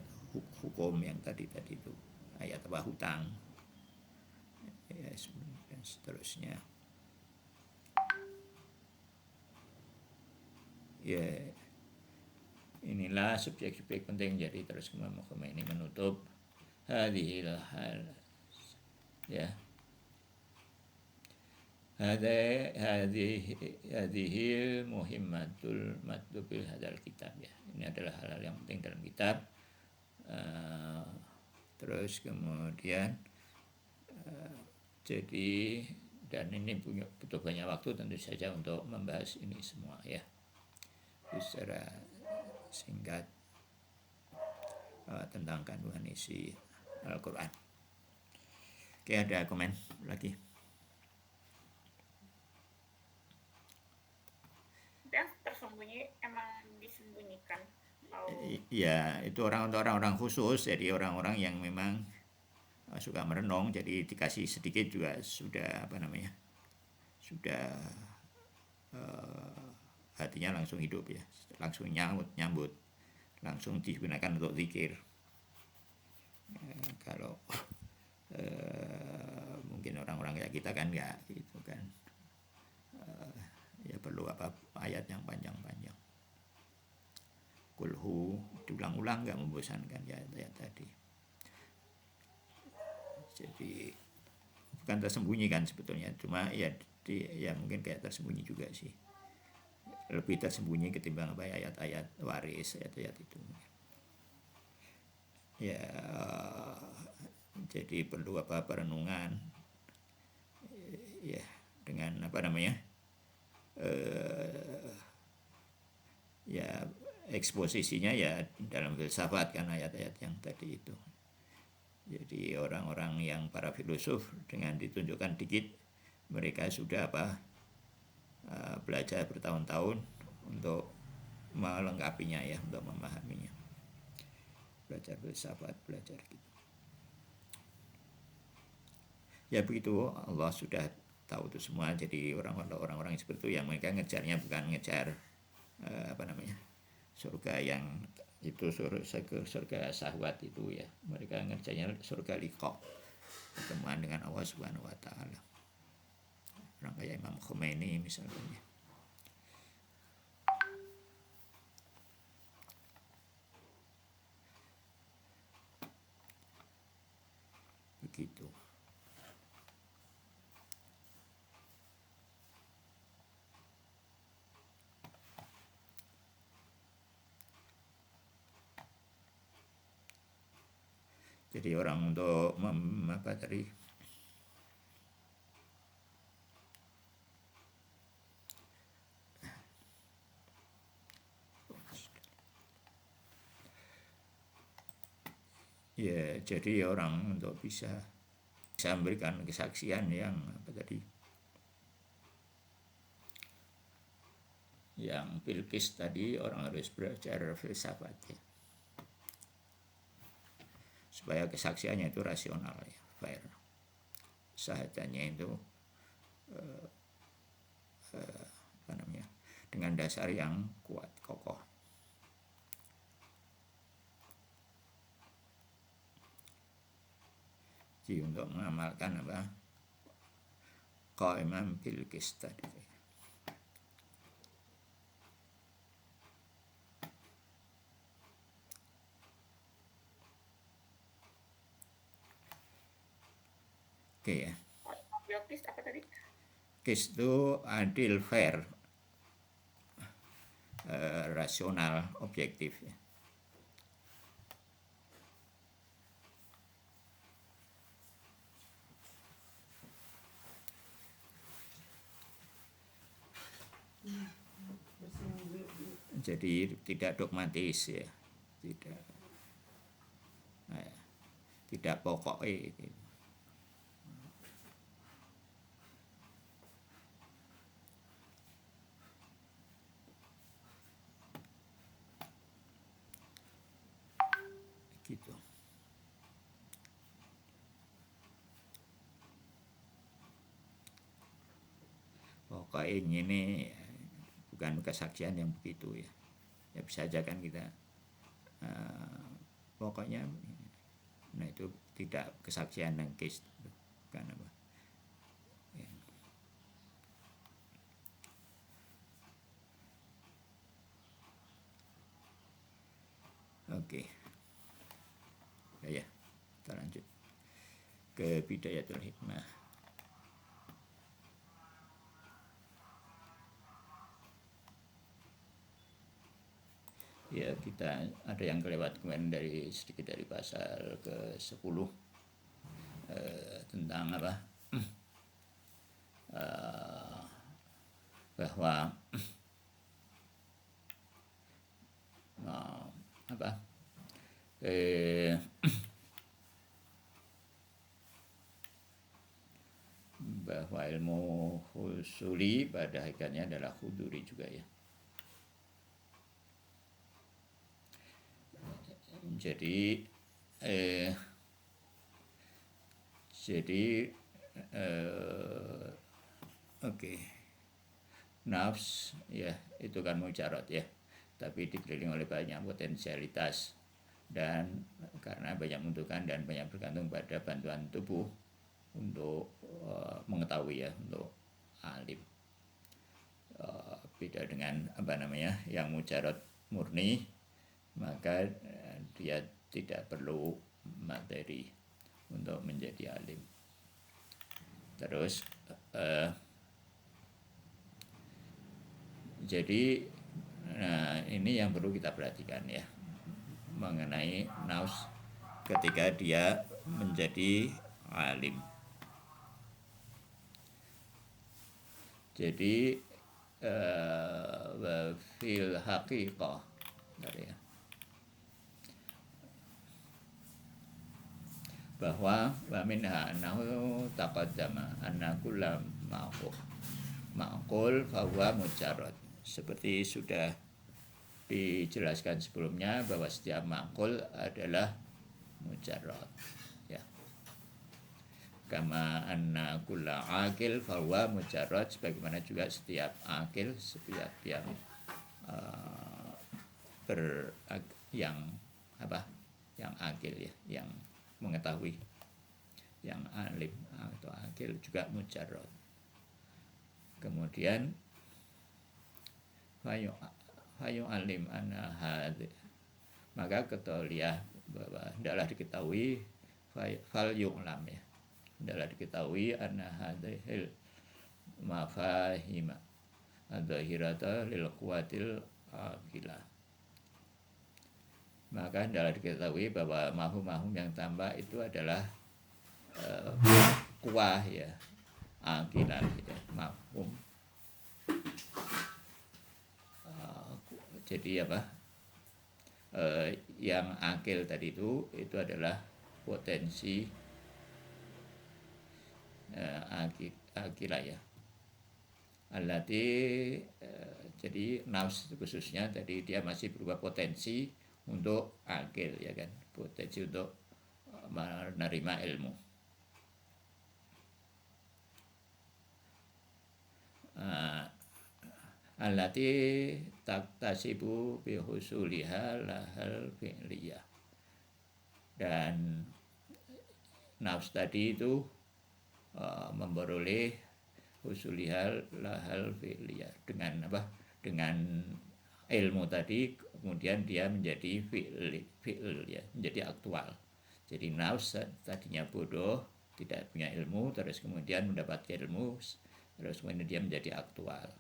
hukum yang tadi itu, ayat apa hutang ya, dan seterusnya ya. Inilah subjek-subjek penting. Jadi terus Imam Khomeini menutup hadhil hal ya, hadhihi muhimmatul matlubil hadal kitab ya. Ini adalah hal-hal yang penting dalam kitab. Terus kemudian jadi, dan ini butuh banyak waktu tentu saja untuk membahas ini semua ya. Itu secara singkat tentang kandungan isi Al-Quran. Oke, ada komen lagi? Dan tersembunyi emang disembunyikan. Ya, itu orang-orang khusus, jadi orang-orang yang memang suka merenung, jadi dikasih sedikit juga sudah sudah hatinya langsung hidup ya, langsung nyambut, langsung digunakan untuk zikir. Kalau mungkin orang-orang kayak kita kan nggak gitu kan, ya perlu ayat yang panjang-panjang. Kulhu diulang-ulang nggak membosankan ya ayat tadi. Jadi bukan tersembunyi kan sebetulnya, cuma ya mungkin kayak tersembunyi juga sih, lebih tersembunyi ketimbang ayat-ayat waris, ayat-ayat itu ya. Jadi perlu perenungan ya, dengan ya eksposisinya ya dalam filsafat kan, ayat-ayat yang tadi itu. Jadi orang-orang yang para filosof dengan ditunjukkan dikit mereka sudah belajar bertahun-tahun untuk melengkapinya ya, untuk memahaminya, belajar filsafat, belajar gitu ya. Begitu, Allah sudah tahu itu semua. Jadi orang-orang seperti itu yang mereka ngejarnya bukan ngejar surga yang itu, surga syahwat itu ya, mereka ngerjanya surga liqa, pertemuan dengan Allah Subhanahu wa taala. Orang kayak Imam Khomeini misalnya. Begitu. Jadi orang untuk ya, jadi orang untuk bisa memberikan kesaksian yang yang Bilqis tadi, orang harus belajar filsafat ya, supaya kesaksiannya itu rasional ya, fair. Sahadanya itu dengan dasar yang kuat, kokoh. Jadi untuk mengamalkan qaimah Bilqis tadi. Oke ya. Bilqis apa tadi? Qis itu adil, fair, rasional, objektif ya. Jadi tidak dogmatis ya, tidak pokok gitu. Gitu. Pokoknya ini bukan kesaksian yang begitu ya. Ya bisa aja kan kita pokoknya, nah itu tidak kesaksian dan case kan apa ya. Oke ya, kita lanjut ke Bidayatul Hikmah. Ya, kita ada yang kelewat kemarin sedikit dari pasal ke-10 tentang apa bahwa apa bahwa ilmu husuli pada hakikatnya adalah huduri juga ya. Jadi oke. Nafs ya itu kan mujarot ya, tapi dikelilingi oleh banyak potensialitas, dan karena banyak membutuhkan dan banyak bergantung pada bantuan tubuh untuk mengetahui ya, untuk alim. Beda dengan apa namanya yang mujarot murni, maka dia tidak perlu materi untuk menjadi alim. Terus jadi nah ini yang perlu kita perhatikan ya mengenai nafs ketika dia menjadi alim. Jadi fil haqiqah ya, bahwa wa minha annahu taqaddama anna kullam ma'qul fa huwa mujarrad. Seperti sudah dijelaskan sebelumnya bahwa setiap ma'qul adalah mujarrad ya. Kama anna kulla akil fa huwa mujarrad, sebagaimana juga setiap akil, setiap yang yang akil ya, yang mengetahui, yang alim atau akil juga mujarrad. Kemudian fayu alim anna hadhi, maka ketahuilah bahwa hendaklah diketahui fal yu'lam ya, hendaklah diketahui anna hadhil mafahima adzahirata lil quwatil aqilah. Maka hendaklah diketahui bahwa mahum yang tambah itu adalah kuah ya, aqilah ya, mafhum. Jadi apa yang akil tadi itu adalah potensi akilah ya. Allati jadi nafs khususnya tadi dia masih berupa potensi untuk akil ya kan, potensi untuk menerima ilmu. Allati taktasibu bi husuliha lahal fi'liyah. Dan nafs tadi itu memperoleh husulihal lahal fi'liyah dengan apa? Dengan ilmu tadi, kemudian dia menjadi fi'l ya, menjadi aktual. Jadi nafs tadinya bodoh, tidak punya ilmu, terus kemudian mendapatkan ilmu, terus kemudian dia menjadi aktual.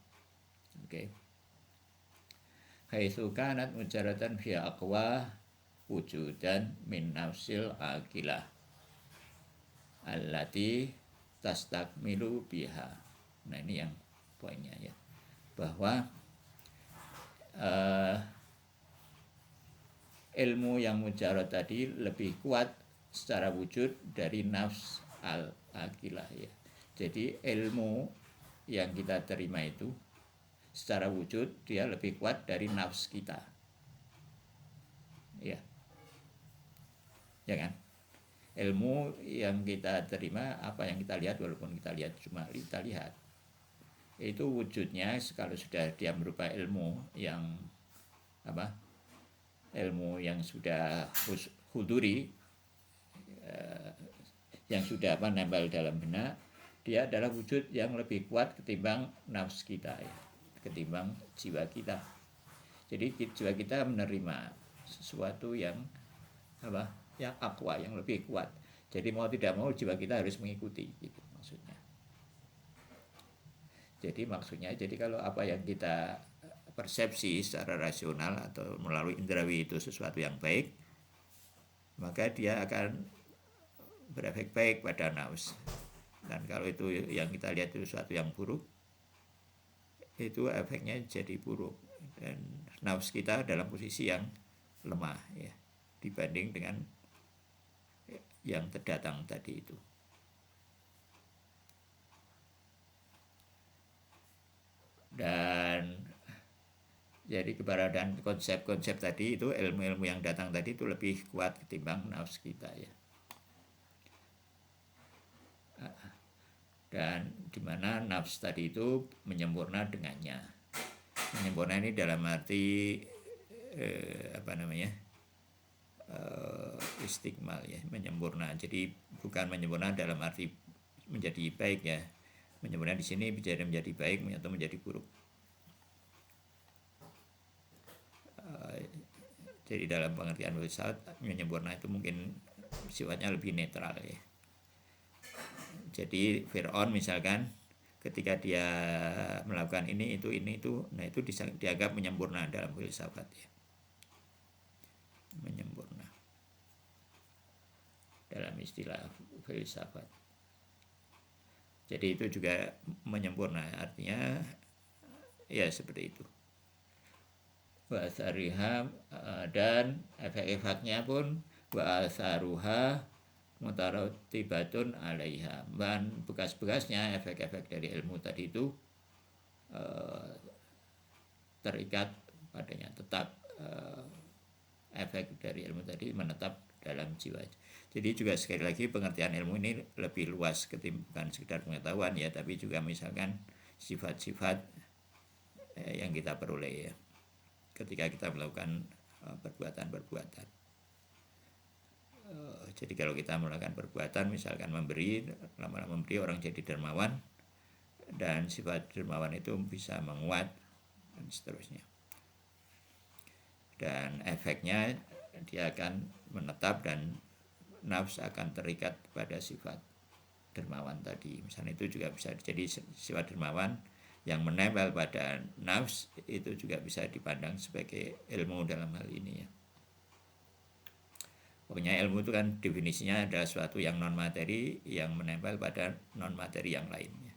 Oke. Haitsu kanat mujaratan fi aqwa wujudan min nafsil aqilah allati tastakmilu biha. Nah ini yang poinnya ya, bahwa ilmu yang mujarad tadi lebih kuat secara wujud dari nafs al-aqilah ya. Jadi ilmu yang kita terima itu secara wujud dia lebih kuat dari nafs kita ya, ya kan. Ilmu yang kita terima, apa yang kita lihat, walaupun kita lihat cuma kita lihat, itu wujudnya kalau sudah dia berupa ilmu yang ilmu yang sudah huduri, yang sudah nempel dalam benak, dia adalah wujud yang lebih kuat ketimbang nafs kita ya, ketimbang jiwa kita. Jadi jiwa kita menerima sesuatu yang yang aqwa, yang lebih kuat. Jadi mau tidak mau jiwa kita harus mengikuti, gitu maksudnya. Jadi kalau apa yang kita persepsi secara rasional atau melalui indrawi itu sesuatu yang baik, maka dia akan berefek baik pada nafs. Dan kalau itu yang kita lihat itu sesuatu yang buruk, itu efeknya jadi buruk, dan nafs kita dalam posisi yang lemah ya, dibanding dengan yang terdatang tadi itu. Dan jadi keberadaan konsep-konsep tadi itu, ilmu-ilmu yang datang tadi itu lebih kuat ketimbang nafs kita ya. Dan dimana nafs tadi itu menyempurna dengannya. Menyempurna ini dalam arti istikmal ya, menyempurna. Jadi bukan menyempurna dalam arti menjadi baik ya. Menyempurna di sini bisa menjadi baik atau menjadi buruk. Jadi dalam pengertian filsafat, menyempurna itu mungkin sifatnya lebih netral ya. Jadi Fir'aun misalkan ketika dia melakukan ini itu, nah itu dianggap menyempurna dalam filsafat ya. Menyempurna dalam istilah filsafat. Jadi itu juga menyempurna, artinya ya seperti itu. Wasariha, dan efek-efeknya pun wasaruha mutarotibatun alaiha, dan bekas-bekasnya, efek-efek dari ilmu tadi itu terikat padanya, tetap efek dari ilmu tadi menetap dalam jiwa. Jadi juga sekali lagi pengertian ilmu ini lebih luas ketimbang sekedar pengetahuan ya, tapi juga misalkan sifat-sifat yang kita peroleh ya ketika kita melakukan perbuatan-perbuatan. Jadi kalau kita melakukan perbuatan misalkan memberi, lama-lama memberi orang jadi dermawan, dan sifat dermawan itu bisa menguat dan seterusnya. Dan efeknya dia akan menetap dan nafs akan terikat pada sifat dermawan tadi. Misalnya itu juga bisa jadi sifat dermawan yang menempel pada nafs, itu juga bisa dipandang sebagai ilmu dalam hal ini ya. Pokoknya ilmu itu kan definisinya adalah suatu yang non materi yang menempel pada non materi yang lainnya.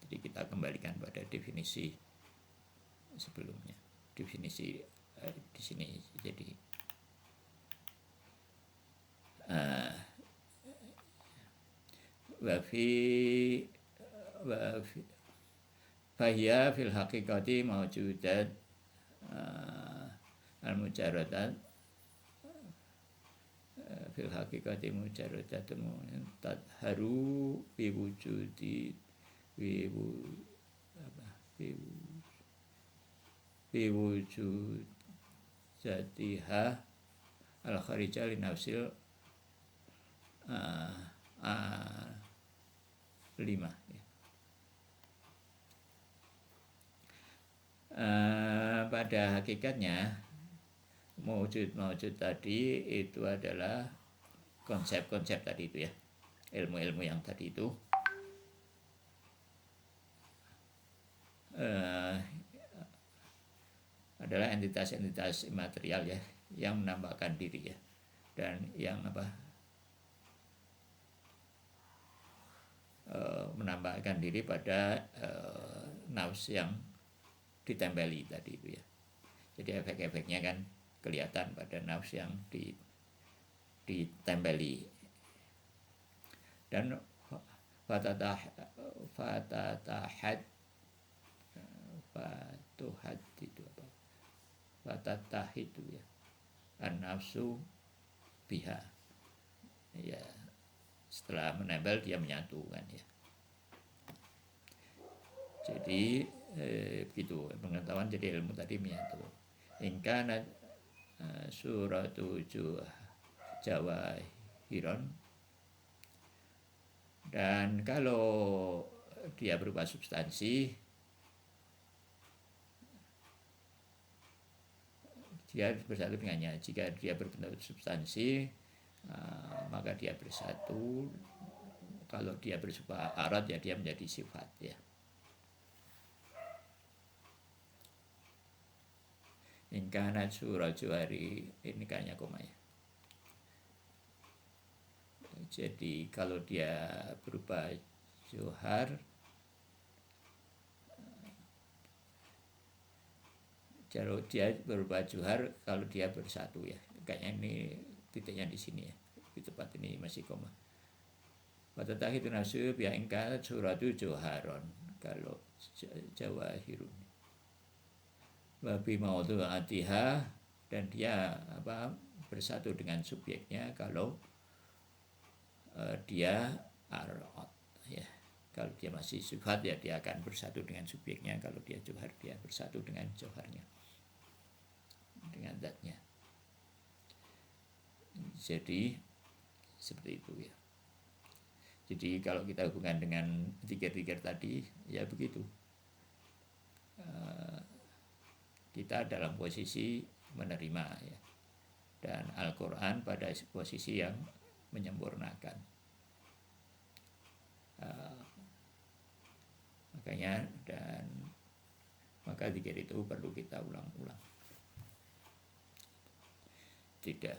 Jadi kita kembalikan pada definisi sebelumnya. Definisi di sini jadi fahiyya fil haqiqati mawjudat al-mujarradat fil haqiqati mujarradatun tadharu bi wujudi bi wujud zatiha al kharija li nafsil 5 ya. Pada hakikatnya mawjud tadi itu adalah konsep-konsep tadi itu ya, ilmu-ilmu yang tadi itu adalah entitas-entitas imaterial ya, yang menampakkan diri ya, dan yang menampakkan diri pada nafs yang ditempeli tadi itu ya. Jadi efek-efeknya kan kelihatan pada nafs yang ditempeli. Dan fatatahat itu apa? Fatatahid itu ya. An-nafsu biha. Ya, setelah menempel dia menyatu kan ya. Jadi begitu pengetahuan jadi ilmu tadi menyatu. ingkana suratu jawahiron, dan kalau dia berupa substansi, dia bersatu dengannya. Jika dia berbentuk substansi, maka dia bersatu. Kalau dia bersifat arat, ya dia menjadi sifat, ya. Ingkana surah juhari, ini kayaknya koma, ya. Jadi kalau dia berupa johar, kalau dia berupa johar, kalau dia bersatu, ya. Kayaknya ini titiknya di sini, ya. Di tempat ini masih koma. Watatahi itu nasib ya ingkana suratu joharon, kalau jawahirun. Wabi maudu atiha, dan dia bersatu dengan subjeknya kalau dia arat, ya. Kalau dia masih sifat, ya dia akan bersatu dengan subjeknya. Kalau dia johar, dia bersatu dengan joharnya, dengan zatnya. Jadi seperti itu, ya. Jadi kalau kita hubungkan dengan zikir-zikir tadi, ya begitu. Kita dalam posisi menerima, ya. Dan Al-Quran pada posisi yang menyempurnakan. Makanya dan maka zikir itu perlu kita ulang-ulang. Tidak,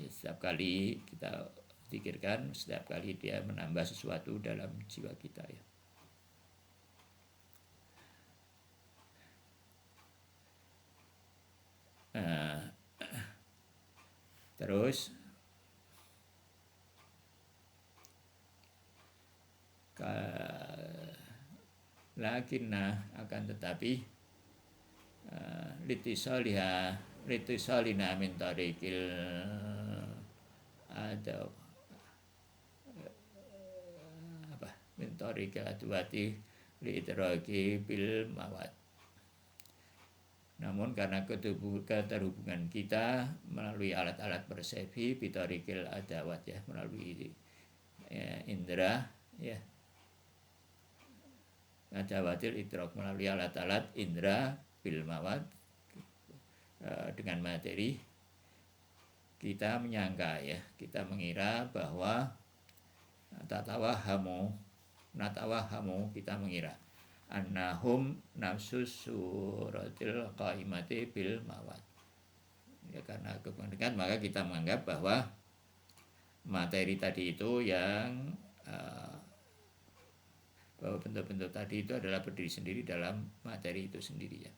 setiap kali kita zikirkan, setiap kali dia menambah sesuatu dalam jiwa kita, ya. Terus lakinna, akan tetapi litisalina min tariqil ada min tariqil adwati liidraki bil mawad. Namun karena keterhubungan kita melalui alat-alat persepsi, bitarikil adawat, ya, melalui indera, ya, adawatil idrok, melalui alat-alat indera bil mawad, dengan materi, kita menyangka, ya, kita mengira bahwa natawahamu, kita mengira annahum nafsus suratil qaimati bil mawad, ya, karena kepentingan maka kita menganggap bahwa materi tadi itu yang bahwa bentuk-bentuk tadi itu adalah berdiri sendiri dalam materi itu sendiri, ya.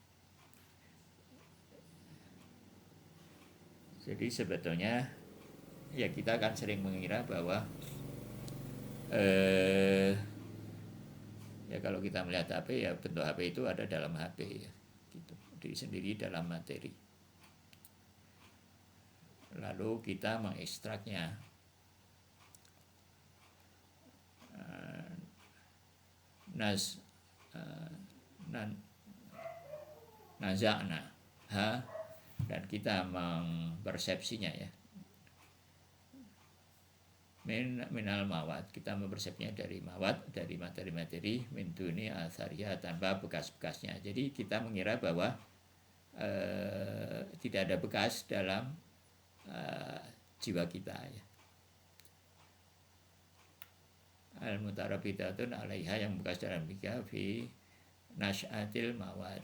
Jadi sebetulnya, ya, kita akan sering mengira bahwa ya, kalau kita melihat HP, ya bentuk HP itu ada dalam HP, ya, gitu, diri sendiri dalam materi. Lalu kita mengekstraknya, nazakna, dan kita mempersepsinya, ya, minal mawad, kita mempersepsinya dari mawad, dari materi-materi, min duni asariya, tanpa bekas-bekasnya. Jadi kita mengira bahwa tidak ada bekas dalam jiwa kita, ya. Al-mutarabidatun alaiha, yang bekas dalam tiga fi nasyatil mawad.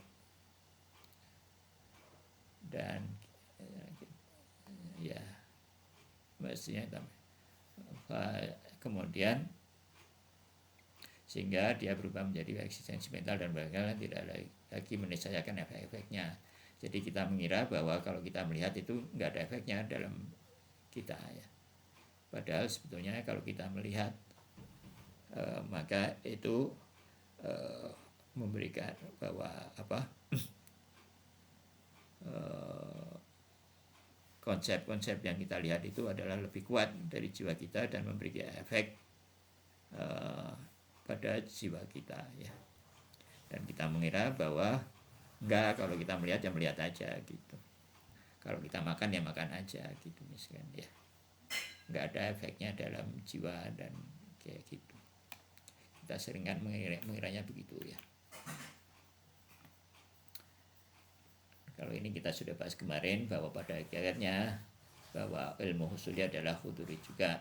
Dan ya, mestinya kemudian sehingga dia berubah menjadi eksistensimental dan bagaimana tidak lagi meniscayakan efek-efeknya. Jadi kita mengira bahwa kalau kita melihat itu nggak ada efeknya dalam kita, ya. Padahal sebetulnya kalau kita melihat, maka itu memberikan bahwa konsep-konsep yang kita lihat itu adalah lebih kuat dari jiwa kita dan memberikan efek pada jiwa kita, ya. Dan kita mengira bahwa Enggak, kalau kita melihat ya melihat aja gitu. Kalau kita makan ya makan aja gitu misalkan ya. Enggak ada efeknya dalam jiwa dan kayak gitu. Kita sering kan mengiranya begitu ya. Kalau ini kita sudah bahas kemarin bahwa pada akhirnya bahwa ilmu husuli adalah huduri juga.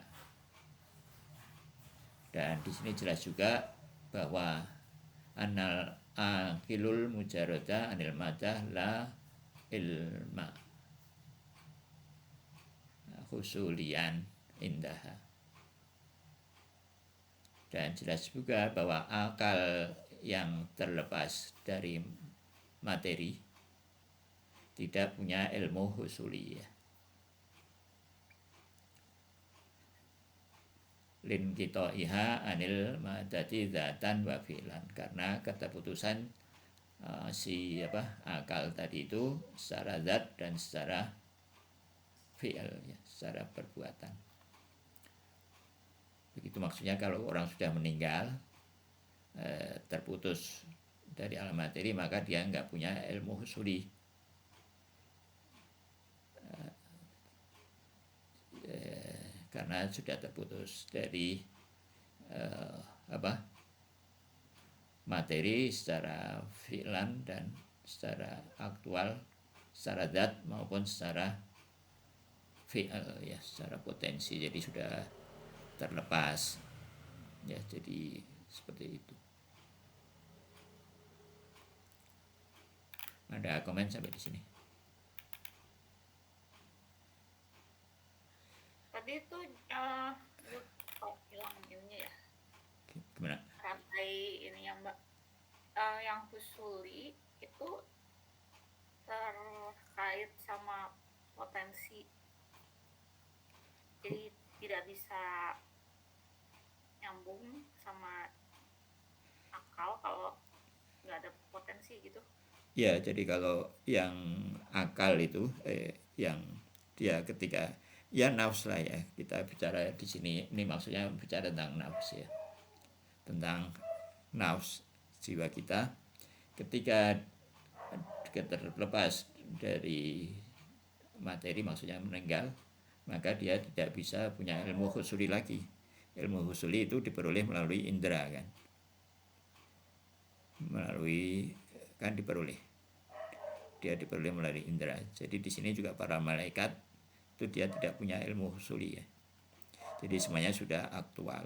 Dan di sini jelas juga bahwa anal akilul mujarroda anil madah la ilma husulian indaha. Dan jelas juga bahwa akal yang terlepas dari materi tidak punya ilmu husuli ya. Lin kita iha anil madati dzatan wa fi'lan, karena keterputusan akal tadi itu secara zat dan secara fi'il ya, secara perbuatan. Begitu maksudnya kalau orang sudah meninggal terputus dari alam materi, maka dia nggak punya ilmu husuli. Karena sudah terputus dari materi secara fi'lan dan secara aktual, secara zat maupun secara fi'il ya, secara potensi. Jadi sudah terlepas ya, jadi seperti itu. Ada komen sampai di sini? Tadi itu hilang ininya ya. Gimana? Rantai ininya Mbak. Yang husuli itu terkait sama potensi. Jadi tidak bisa nyambung sama akal kalau nggak ada potensi gitu. Ya, jadi kalau yang akal itu yang dia ketika ya nafs lah ya, kita bicara di sini ini maksudnya bicara tentang nafs ya, tentang nafs jiwa kita ketika terlepas dari materi, maksudnya meninggal, maka dia tidak bisa punya ilmu husuli lagi. Ilmu husuli itu diperoleh melalui indera kan, dia diperoleh melalui indera. Jadi di sini juga para malaikat itu dia tidak punya ilmu husuli ya. Jadi semuanya sudah aktual.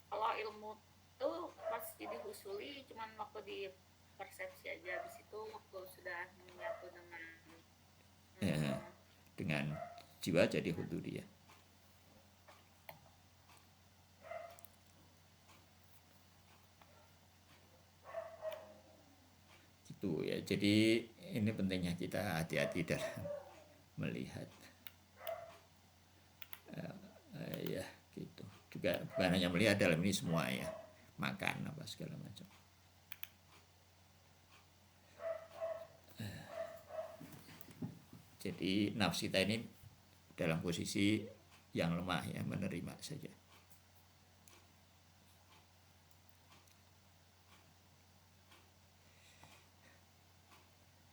Kalau ilmu tuh pas jadi husuli cuman waktu di persepsi aja, habis itu waktu sudah menyatu dengan jiwa jadi huduri ya. Gitu ya. Jadi ini pentingnya kita hati-hati dalam melihat ya gitu. Juga bukan hanya melihat dalam ini semua ya, makan apa segala macam. Jadi nafs kita ini dalam posisi yang lemah ya, menerima saja.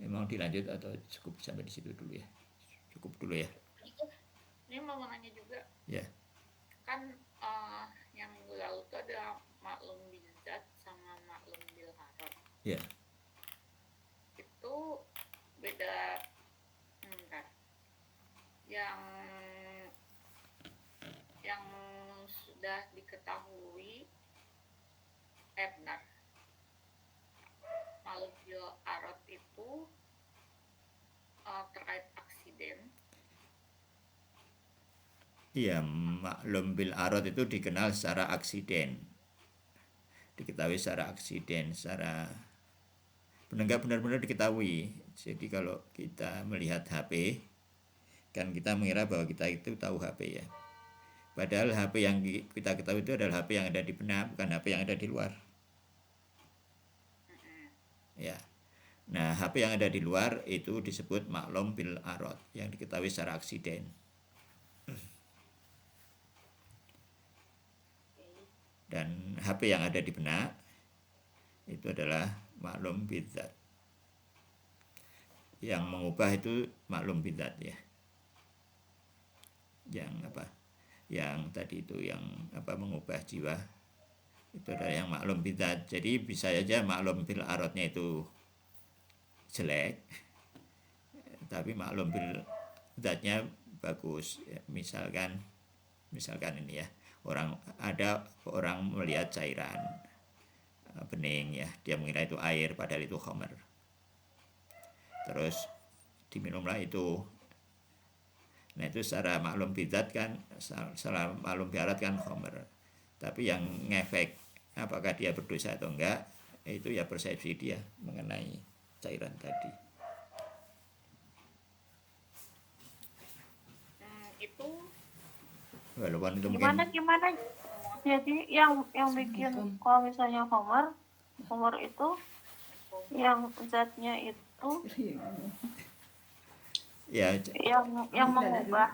Memang dilanjut atau cukup sampai di situ dulu ya? Cukup dulu ya. Ini mau nanya juga. Ya. Kan yang minggu lalu tuh ada maklum bil zat sama maklum bil harot. Ya. Itu beda. Yang sudah diketahui benar. Maklum bil harot itu terkait aksiden. Iya, maklum bil arad itu dikenal secara aksiden, diketahui secara aksiden, secara benar benar diketahui. Jadi kalau kita melihat HP, kan kita mengira bahwa kita itu tahu HP ya. Padahal HP yang kita ketahui itu adalah HP yang ada di benak, bukan HP yang ada di luar. Ya. Nah, HP yang ada di luar itu disebut maklum bil arad, yang diketahui secara aksiden. Dan HP yang ada di benak itu adalah maklum bidzat. yang mengubah itu maklum bidzat ya. Yang apa? Yang tadi itu yang apa mengubah jiwa itu adalah yang maklum bidzat. Jadi bisa saja maklum bil aradnya itu jelek, tapi maklum bil zatnya bagus. Ya, misalkan ini ya, ada orang melihat cairan bening ya, dia mengira itu air padahal itu khamar. Terus diminumlah itu. Nah itu secara maklum bidzat kan, secara maklum biarat kan khamar. Tapi yang ngefek apakah dia berdosa atau enggak, itu ya persepsi dia mengenai cairan tadi. Itu Walaupun itu gimana mungkin gimana jadi yang bikin kalau misalnya homer itu yang zatnya itu ya yang mengubah.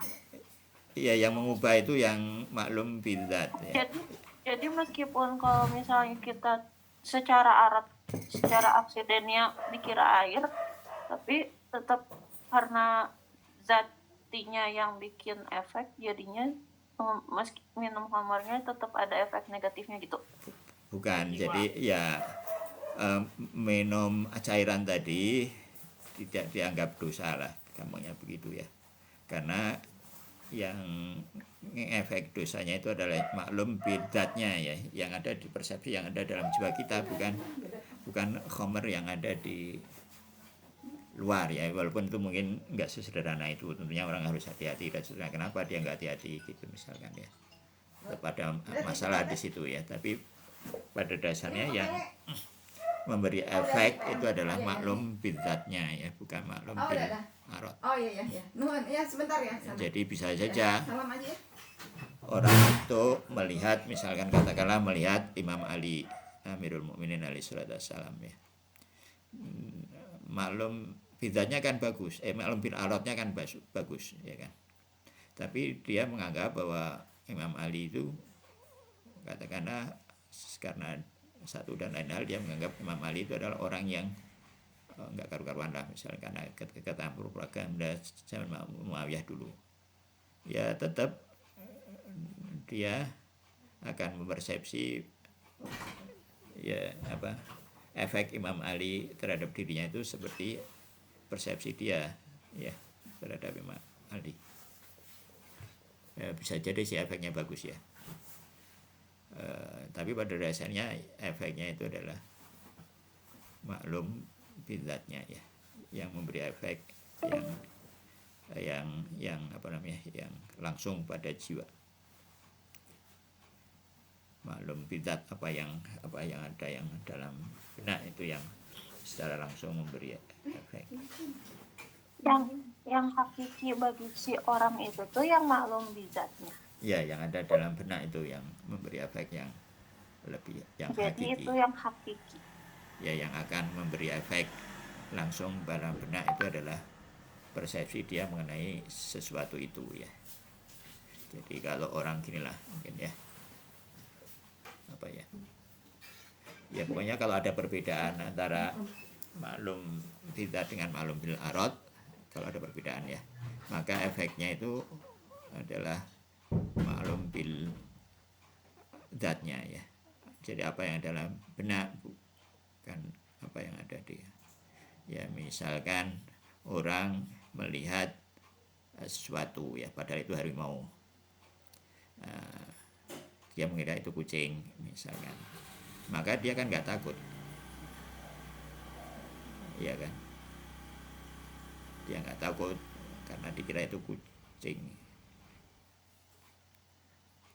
Iya, yang mengubah itu yang maklum bidzat ya. Jadi meskipun kalau misalnya kita secara aksidennya dikira air, tapi tetap karena zatnya yang bikin efek, jadinya meski minum homernya tetap ada efek negatifnya gitu. Bukan, jadi ya minum cairan tadi tidak dianggap dosa lah, gampangnya begitu ya. Karena yang efek dosanya itu adalah maklum bidzatnya ya, yang ada di persepsi yang ada dalam jiwa kita, bukan khamar yang ada di luar ya. Walaupun itu mungkin nggak sesederhana itu, tentunya orang harus hati-hati dan sebagainya. Kenapa dia nggak hati-hati gitu misalkan ya, pada masalah di situ ya. Tapi pada dasarnya yang memberi efek itu adalah maklum bidzatnya ya, bukan maklum bil arad. Oh iya. Nuhun ya sebentar ya. Sana. Jadi bisa saja Salam aja ya. orang itu melihat, misalkan katakanlah melihat Imam Ali Amirul Mukminin alaihi salatu wassalam ya, maklum bidzatnya kan bagus, maklum bil aradnya kan bagus ya kan. Tapi dia menganggap bahwa Imam Ali itu katakanlah karena satu dan lain hal, dia menganggap Imam Ali itu adalah orang yang enggak karu-karuan lah, misalnya karena ketampur propaganda zaman Muawiyah dulu. Ya tetap dia akan mempersepsi ya apa efek Imam Ali terhadap dirinya itu seperti persepsi dia ya terhadap Imam Ali. Ya, bisa jadi sih efeknya bagus ya. Tapi pada dasarnya efeknya itu adalah maklum bidzatnya ya, yang memberi efek yang apa namanya, yang langsung pada jiwa. Maklum bidzat apa yang ada yang dalam benak itu yang secara langsung memberi efek. Yang hakiki bagi si orang itu tuh yang maklum bidzatnya. Ya, yang ada dalam benak itu yang memberi efek yang lebih, yang Jadi hakiki. itu yang hakiki. Ya, yang akan memberi efek langsung pada benak itu adalah persepsi dia mengenai sesuatu itu ya. Jadi kalau orang ginilah mungkin ya, apa ya, ya pokoknya kalau ada perbedaan antara maklum bidzat dengan maklum bil arad, kalau ada perbedaan ya, maka efeknya itu adalah maklum bil zatnya ya. Jadi apa yang dalam benak bukan apa yang ada di ya. Misalkan orang melihat sesuatu ya, padahal itu harimau, dia mengira itu kucing misalkan, maka dia kan nggak takut, iya kan, dia nggak takut karena dikira itu kucing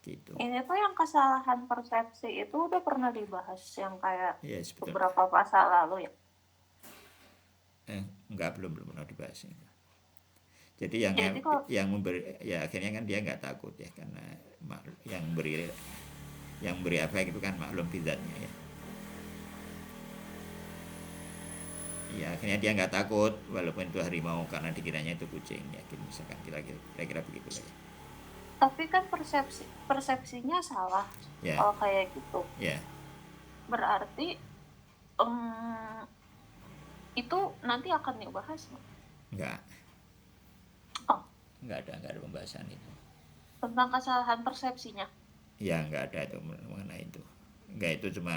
gitu. Ini tuh yang kesalahan persepsi itu udah pernah dibahas yang kayak Ya, sebetulnya beberapa pasal lalu ya. Enggak, belum pernah dibahas itu. Jadi yang memberi ya, akhirnya kan dia nggak takut ya, karena yang beri efek itu kan maklum bidzatnya ya. Ya akhirnya dia nggak takut walaupun itu harimau karena dikiranya itu kucing ya, misalkan kira-kira begitu lah ya. Tapi kan persepsinya salah Ya. kalau kayak gitu. Ya. Berarti itu nanti akan dibahas. Enggak, Oh, enggak ada pembahasan itu. tentang kesalahan persepsinya. Ya enggak ada itu mengenai itu. Enggak, itu cuma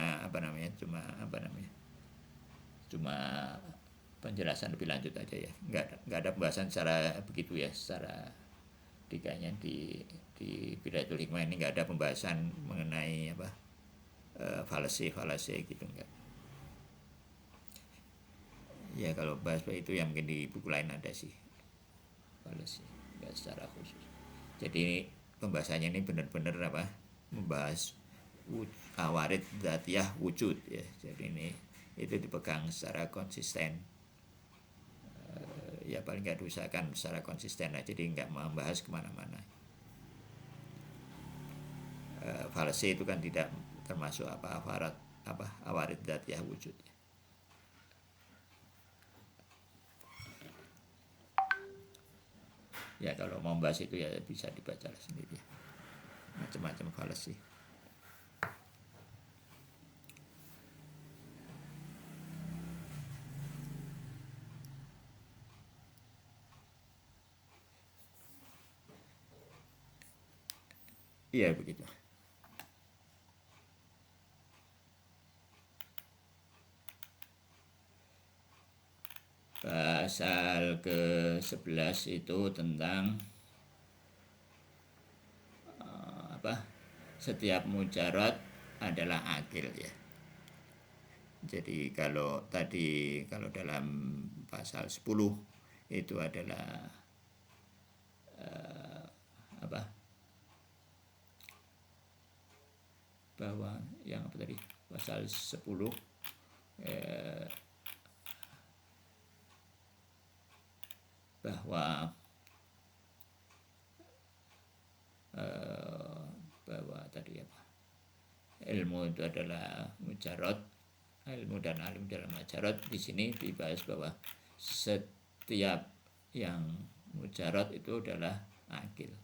cuma penjelasan lebih lanjut aja ya. Enggak ada pembahasan secara begitu ya, secara dikanya di Bidayatul Hikmah ini enggak ada pembahasan mengenai apa falasi gitu enggak. Ya kalau bahas itu yang mungkin di buku lain ada sih falasi, enggak secara khusus. Jadi pembahasannya ini benar-benar apa membahas awarid dzatiyah wujud ya. Jadi ini itu dipegang secara konsisten. Ya paling nggak diusahakan secara konsisten lah, jadi nggak membahas kemana-mana. Falasi itu kan tidak termasuk awarid dzatiyah wujud. Ya kalau mau membahas itu ya bisa dibaca sendiri, macam-macam falasi. Iya begitu. Pasal ke-11 itu tentang setiap mujarad adalah akil ya. Jadi kalau dalam pasal 10 itu adalah bahwa yang apa tadi pasal 10 bahwa tadi apa ilmu itu adalah mujarad, ilmu dan alim dalam mujarad. Di sini dibahas bahwa setiap yang mujarad itu adalah akil,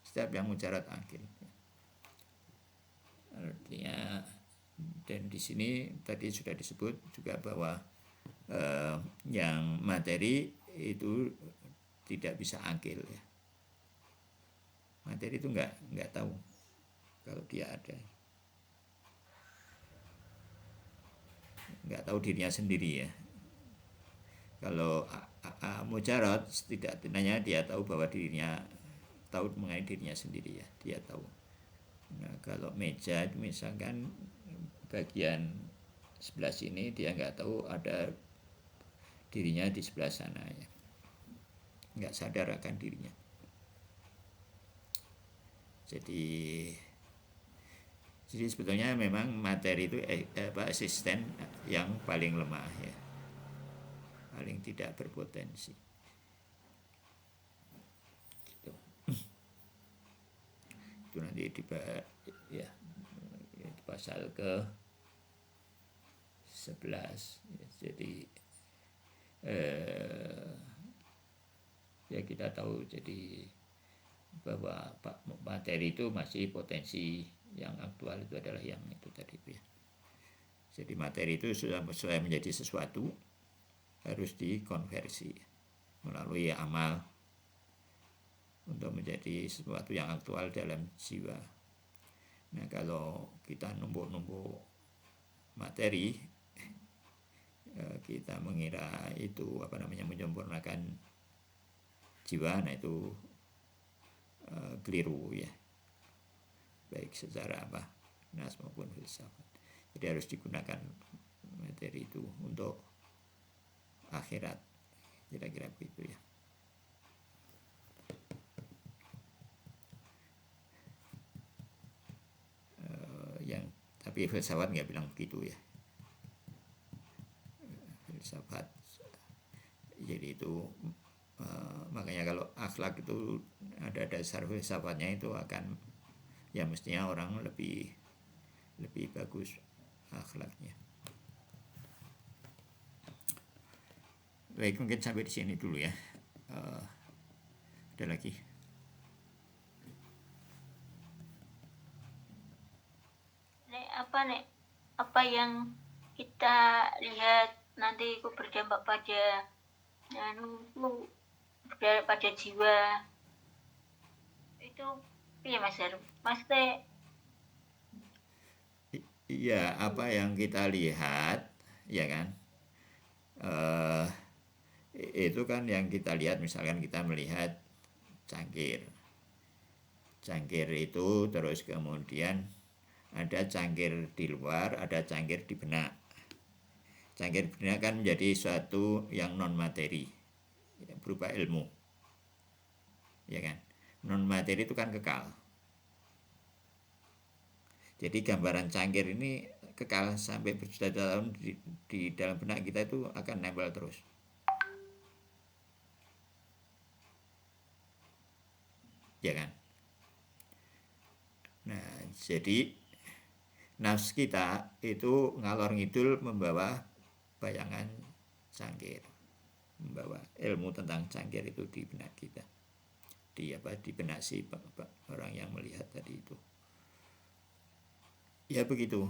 setiap yang mujarad akil. Artinya, dan di sini tadi sudah disebut juga bahwa yang materi itu tidak bisa akil ya. Materi itu nggak tahu kalau dia ada, nggak tahu dirinya sendiri ya. Kalau mujarad setidaknya dia tahu bahwa dirinya tahu mengenai dirinya sendiri ya, dia tahu. Nah kalau meja itu misalkan bagian sebelah sini dia nggak tahu ada dirinya di sebelah sana ya, nggak sadar akan dirinya. Jadi sebetulnya memang materi itu asisten yang paling lemah ya, paling tidak berpotensi. Gitu. Itu nanti ya pasal ke-11 ya, jadi ya kita tahu jadi bahwa materi itu masih potensi, yang aktual itu adalah yang itu tadi ya. Jadi materi itu sudah menjadi sesuatu harus dikonversi melalui amal untuk menjadi sesuatu yang aktual dalam jiwa. Nah kalau kita numpuk-numpuk materi, kita mengira itu menyempurnakan jiwa, nah itu keliru ya, baik secara nas maupun filsafat. Jadi harus digunakan materi itu untuk akhirat, kira-kira begitu ya. Tapi filsafat nggak bilang begitu ya. Filsafat jadi itu makanya kalau akhlak itu ada dasar filsafatnya, itu akan ya mestinya orang lebih bagus akhlaknya. Baik, mungkin sampai di sini dulu ya. Ada lagi? Apa yang kita lihat nanti itu berdampak pada berdampak pada jiwa. Itu iya Mas Heru. Mas teh Iya, apa yang kita lihat, ya kan? Eh, itu kan yang kita lihat, misalkan kita melihat cangkir. Cangkir itu terus kemudian ada cangkir di luar, ada cangkir di benak. Cangkir di benak kan menjadi suatu yang non materi, ya, berupa ilmu, ya kan? Non materi itu kan kekal. Jadi gambaran cangkir ini kekal sampai berjuta-juta tahun di dalam benak kita, itu akan nempel terus. Ya kan? Nah, jadi nafs kita itu ngalor ngidul membawa bayangan cangkir, membawa ilmu tentang cangkir itu di benak kita, di benak si orang yang melihat tadi itu. Ya begitu.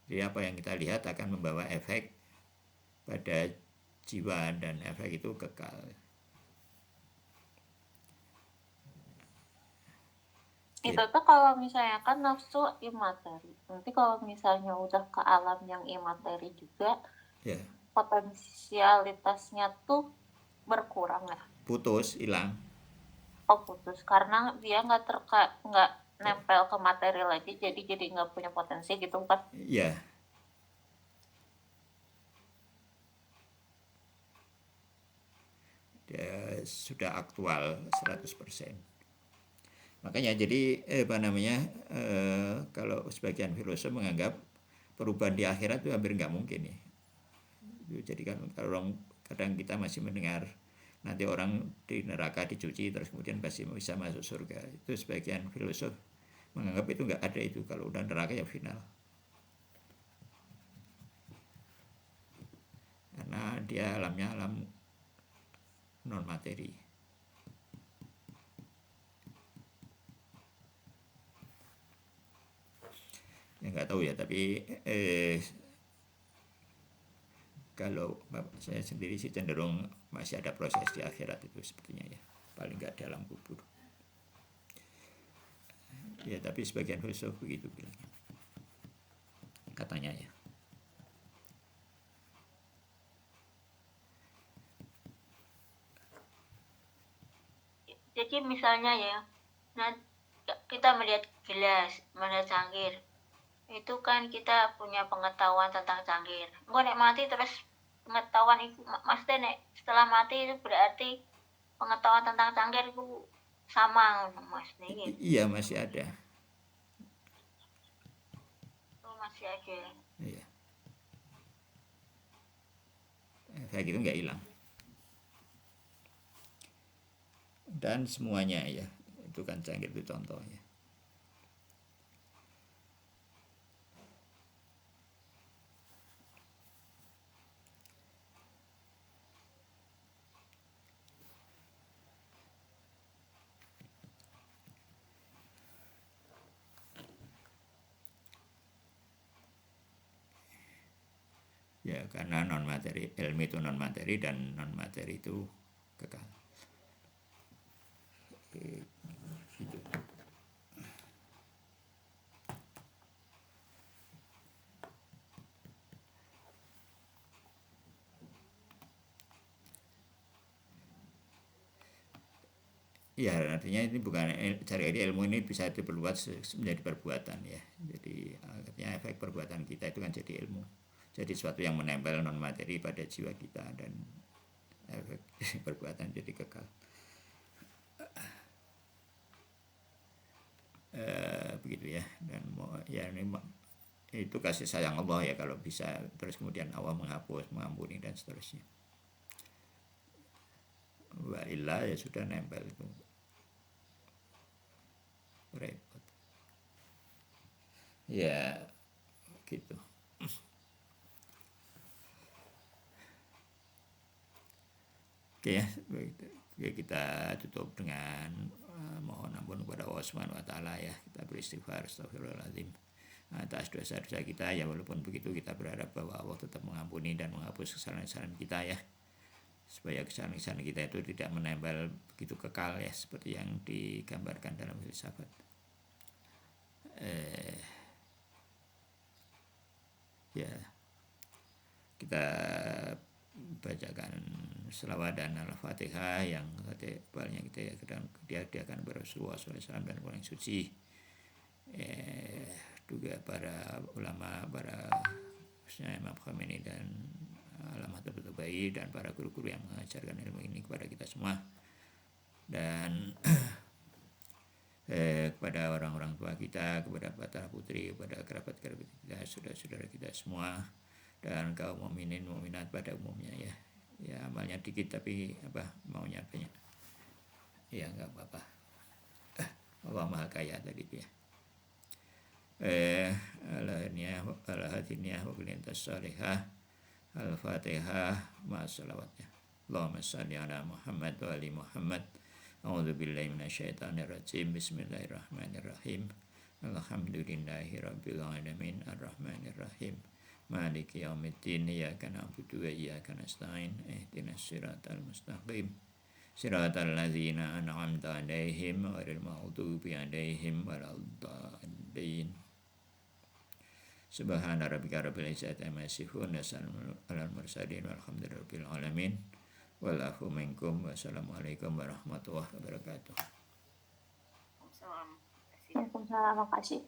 Jadi apa yang kita lihat akan membawa efek pada jiwa, dan efek itu kekal. Itu tuh kalau misalnya kan nafsu imateri. Nanti kalau misalnya udah ke alam yang imateri juga, Ya, potensialitasnya tuh berkurang ya. putus, hilang. Oh putus karena dia nggak nempel ke materi lagi, jadi nggak punya potensi gitu kan. Ya, dia sudah aktual 100%. Makanya jadi kalau sebagian filosof menganggap perubahan di akhirat itu hampir nggak mungkin ya. Jadi kan kalau kadang kita masih mendengar nanti orang di neraka dicuci terus kemudian pasti bisa masuk surga, itu sebagian filosof menganggap itu nggak ada itu. Kalau udah neraka ya final, karena dia alamnya alam non materi. Ya nggak tahu ya, tapi kalau saya sendiri sih cenderung masih ada proses di akhirat itu sepertinya ya, paling nggak dalam kubur. Ya tapi sebagian filsuf begitu bilang, katanya ya. jadi misalnya ya, nah kita melihat gelas, melihat cangkir, itu kan kita punya pengetahuan tentang cangkir. Engko nek mati terus pengetahuan itu maksudnya nek setelah mati itu berarti pengetahuan tentang cangkir itu sama Mas nih. Iya masih ada. Oh, masih ada. Iya. Kayak gitu nggak hilang. Dan semuanya ya, itu kan cangkir itu contohnya. Ya karena non materi, ilmu itu non materi dan non materi itu kekal. Gitu. Ya artinya ini bukan cari ilmu ini bisa diperbuat menjadi perbuatan ya. Jadi artinya efek perbuatan kita itu kan jadi ilmu. Jadi sesuatu yang menempel non materi pada jiwa kita, dan efek perbuatan jadi kekal. Begitu ya. Dan ya ini itu kasih sayang Allah ya, kalau bisa terus kemudian Allah menghapus, mengampuni dan seterusnya. Wa illa ya sudah nempel itu repot. Ya gitu. Oke ya, kita tutup dengan mohon ampun kepada Allah Subhanahu wa taala ya. Kita beristighfar, astagfirullahaladzim. atas dosa-dosa kita ya. Walaupun begitu kita berharap bahwa Allah tetap mengampuni dan menghapus kesalahan-kesalahan kita ya, supaya kesalahan-kesalahan kita itu tidak menempel begitu kekal ya, seperti yang digambarkan dalam filsafat. Ya, kita bacakan selawat dan al-fatihah yang ketebalnya dia akan Rasulullah SAW dan orang suci, juga para ulama, para Imam Khomeini dan Alamatul Tabatabai dan para guru-guru yang mengajarkan ilmu ini kepada kita semua, dan kepada orang-orang tua kita, kepada putra putri, kepada kerabat-kerabat kita, saudara-saudara kita semua, dan kaum mukminin mukminat pada umumnya ya. Ya amalnya dikit tapi maunya banyak. Ya enggak apa-apa. Allah Maha Kaya tadi ya. Al-hadiniyah wa kulintas salihah. Al-Fatihah ma'asalawatnya. Allahumma salli ala Muhammad wa ali Muhammad. A'udzu billahi minasyaitonir rajim. Bismillahirrahmanirrahim. Alhamdulillahi rabbil alamin arrahmanir rahim. Maliki yaumiddin. Iyyaka na'budu wa iyyaka nasta'in. Ihdinas siratal mustaqim. Siratal ladzina an'amta 'alaihim ghairil maghdubi 'alaihim waladdallin. Subhana rabbika rabbil izzati amma yasifun wa salamun alal mursalin walhamdulillahi rabbil alamin. Wal afu minkum. Wassalamualaikum warahmatullahi wabarakatuh. Waalaikumsalam. Waalaikumsalam, makasih.